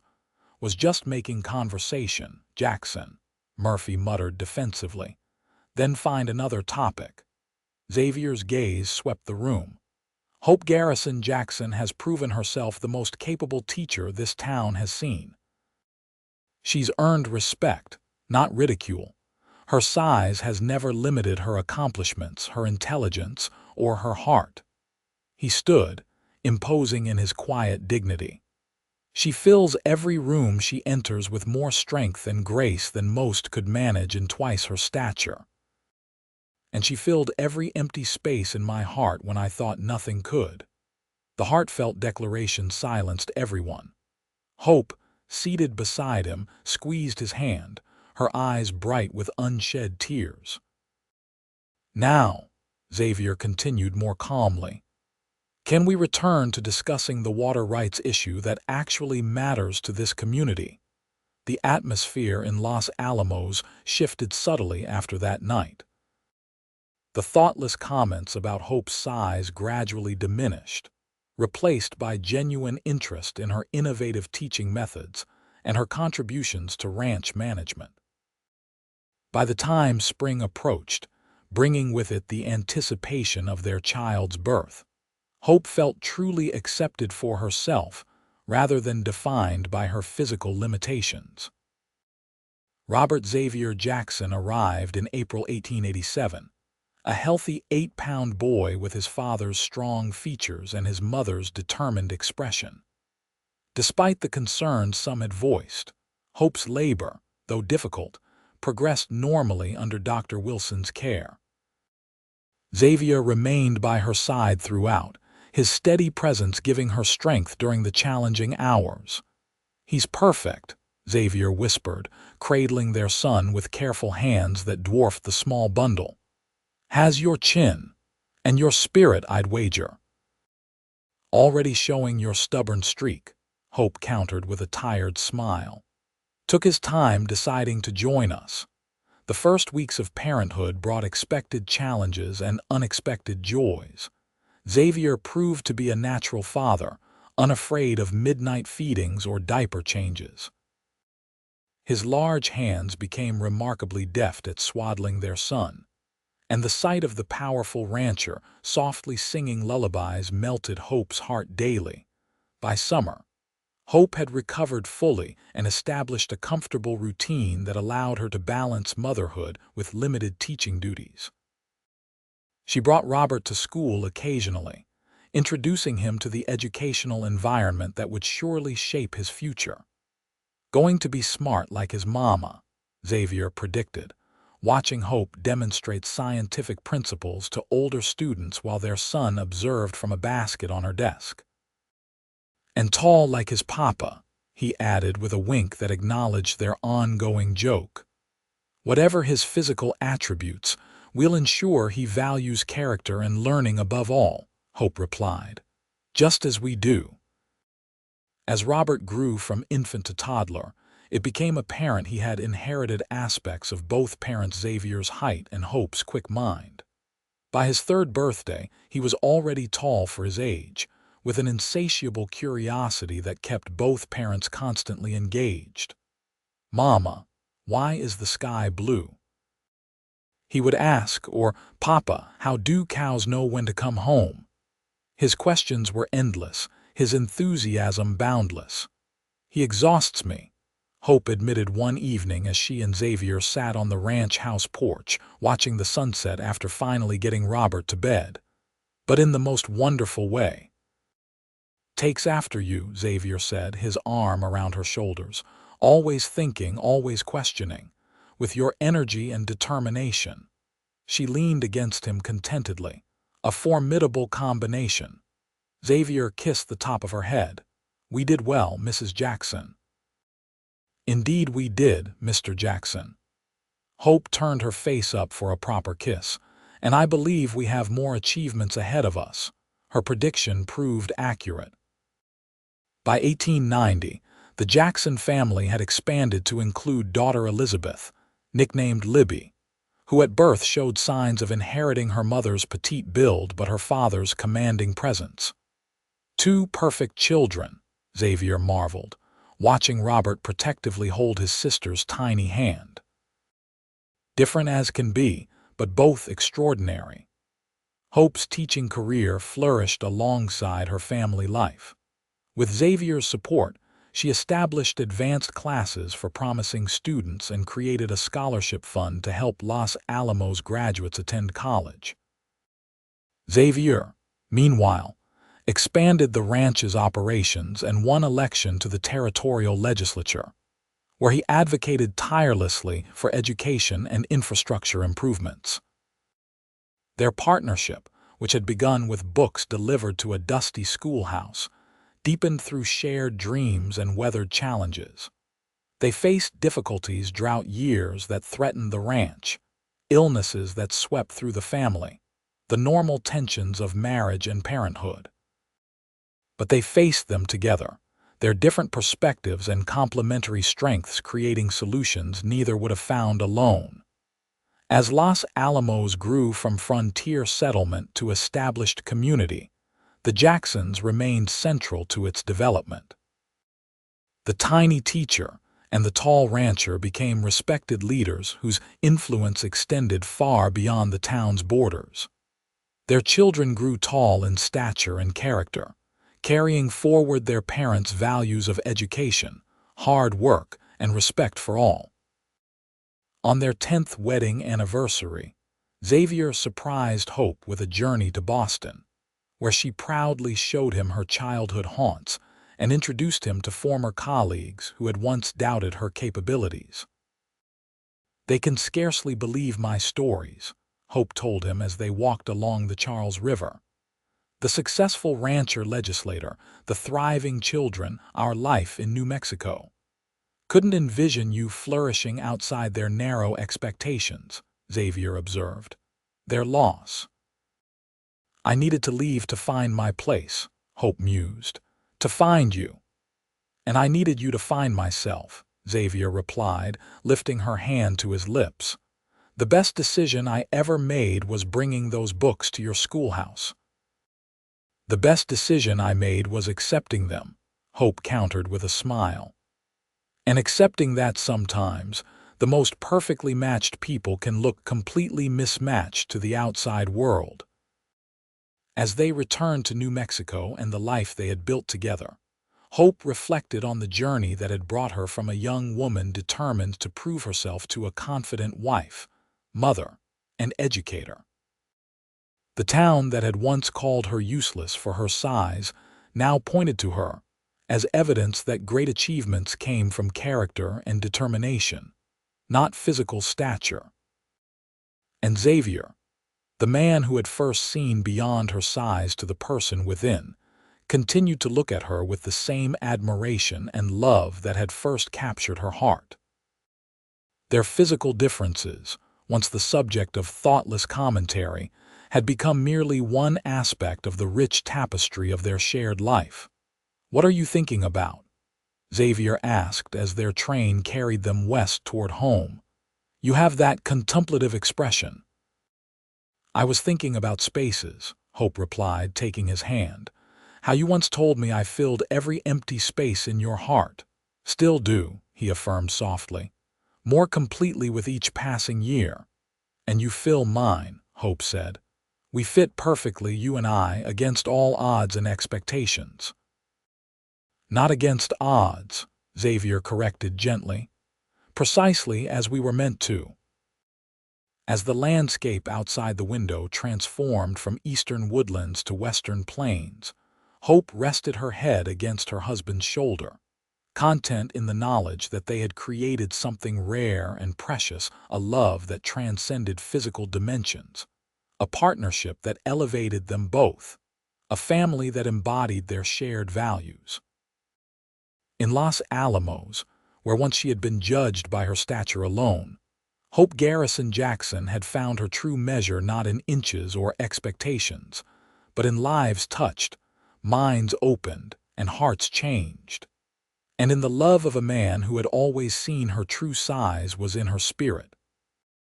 "Was just making conversation, Jackson," Murphy muttered defensively. "Then find another topic." Xavier's gaze swept the room. "Hope Garrison Jackson has proven herself the most capable teacher this town has seen. She's earned respect, not ridicule. Her size has never limited her accomplishments, her intelligence, or her heart." He stood, imposing in his quiet dignity. "She fills every room she enters with more strength and grace than most could manage in twice her stature. And she filled every empty space in my heart when I thought nothing could." The heartfelt declaration silenced everyone. Hope, seated beside him, squeezed his hand, her eyes bright with unshed tears. "Now," Xavier continued more calmly, "can we return to discussing the water rights issue that actually matters to this community?" The atmosphere in Los Alamos shifted subtly after that night. The thoughtless comments about Hope's size gradually diminished, replaced by genuine interest in her innovative teaching methods and her contributions to ranch management. By the time spring approached, bringing with it the anticipation of their child's birth, Hope felt truly accepted for herself rather than defined by her physical limitations. Robert Xavier Jackson arrived in April 1887, a healthy 8-pound boy with his father's strong features and his mother's determined expression. Despite the concerns some had voiced, Hope's labor, though difficult, progressed normally under Dr. Wilson's care. Xavier remained by her side throughout, his steady presence giving her strength during the challenging hours. "He's perfect," Xavier whispered, cradling their son with careful hands that dwarfed the small bundle. "Has your chin, and your spirit, I'd wager." "Already showing your stubborn streak," Hope countered with a tired smile. "Took his time deciding to join us. The first weeks of parenthood brought expected challenges and unexpected joys. Xavier proved to be a natural father, unafraid of midnight feedings or diaper changes." His large hands became remarkably deft at swaddling their son, and the sight of the powerful rancher softly singing lullabies melted Hope's heart daily. By summer, Hope had recovered fully and established a comfortable routine that allowed her to balance motherhood with limited teaching duties. She brought Robert to school occasionally, introducing him to the educational environment that would surely shape his future. "Going to be smart like his mama," Xavier predicted, watching Hope demonstrate scientific principles to older students while their son observed from a basket on her desk. "And tall like his papa," he added with a wink that acknowledged their ongoing joke. "Whatever his physical attributes, we'll ensure he values character and learning above all," Hope replied. "Just as we do." As Robert grew from infant to toddler, it became apparent he had inherited aspects of both parents Xavier's height and Hope's quick mind. By his 3rd birthday, he was already tall for his age, with an insatiable curiosity that kept both parents constantly engaged. "Mama, why is the sky blue?" he would ask, or "Papa, how do cows know when to come home?" His questions were endless, his enthusiasm boundless. "He exhausts me," Hope admitted one evening as she and Xavier sat on the ranch house porch, watching the sunset after finally getting Robert to bed. "But in the most wonderful way." "Takes after you," Xavier said, his arm around her shoulders. "Always thinking, always questioning. With your energy and determination." She leaned against him contentedly. A formidable combination. Xavier kissed the top of her head. "We did well, Mrs. Jackson." "Indeed we did, Mr. Jackson." Hope turned her face up for a proper kiss. "And I believe we have more achievements ahead of us." Her prediction proved accurate. By 1890, the Jackson family had expanded to include daughter Elizabeth, nicknamed Libby, who at birth showed signs of inheriting her mother's petite build but her father's commanding presence. "Two perfect children," Xavier marveled, watching Robert protectively hold his sister's tiny hand. "Different as can be, but both extraordinary." Hope's teaching career flourished alongside her family life. With Xavier's support, she established advanced classes for promising students and created a scholarship fund to help Los Alamos graduates attend college. Xavier, meanwhile, expanded the ranch's operations and won election to the territorial legislature, where he advocated tirelessly for education and infrastructure improvements. Their partnership, which had begun with books delivered to a dusty schoolhouse, deepened through shared dreams and weathered challenges. They faced difficulties, drought years that threatened the ranch, illnesses that swept through the family, the normal tensions of marriage and parenthood. But they faced them together, their different perspectives and complementary strengths creating solutions neither would have found alone. As Los Alamos grew from frontier settlement to established community, the Jacksons remained central to its development. The tiny teacher and the tall rancher became respected leaders whose influence extended far beyond the town's borders. Their children grew tall in stature and character, carrying forward their parents' values of education, hard work, and respect for all. On their 10th wedding anniversary, Xavier surprised Hope with a journey to Boston, where she proudly showed him her childhood haunts and introduced him to former colleagues who had once doubted her capabilities. "They can scarcely believe my stories," Hope told him as they walked along the Charles River. "The successful rancher legislator, the thriving children, our life in New Mexico. Couldn't envision you flourishing outside their narrow expectations," Xavier observed. "Their loss." "I needed to leave to find my place," Hope mused. "To find you." "And I needed you to find myself," Xavier replied, lifting her hand to his lips. "The best decision I ever made was bringing those books to your schoolhouse." "The best decision I made was accepting them," Hope countered with a smile. "And accepting that sometimes the most perfectly matched people can look completely mismatched to the outside world." As they returned to New Mexico and the life they had built together, Hope reflected on the journey that had brought her from a young woman determined to prove herself to a confident wife, mother, and educator. The town that had once called her useless for her size now pointed to her as evidence that great achievements came from character and determination, not physical stature. And Xavier, the man who had first seen beyond her size to the person within, continued to look at her with the same admiration and love that had first captured her heart. Their physical differences, once the subject of thoughtless commentary, had become merely one aspect of the rich tapestry of their shared life. "What are you thinking about?" Xavier asked as their train carried them west toward home. "You have that contemplative expression." "I was thinking about spaces," Hope replied, taking his hand. "How you once told me I filled every empty space in your heart." "Still do," he affirmed softly. "More completely with each passing year." "And you fill mine," Hope said. "We fit perfectly, you and I, against all odds and expectations." "Not against odds," Xavier corrected gently. "Precisely as we were meant to." As the landscape outside the window transformed from eastern woodlands to western plains, Hope rested her head against her husband's shoulder, content in the knowledge that they had created something rare and precious, a love that transcended physical dimensions, a partnership that elevated them both, a family that embodied their shared values. In Los Alamos, where once she had been judged by her stature alone, Hope Garrison Jackson had found her true measure not in inches or expectations, but in lives touched, minds opened, and hearts changed. And in the love of a man who had always seen her true size was in her spirit.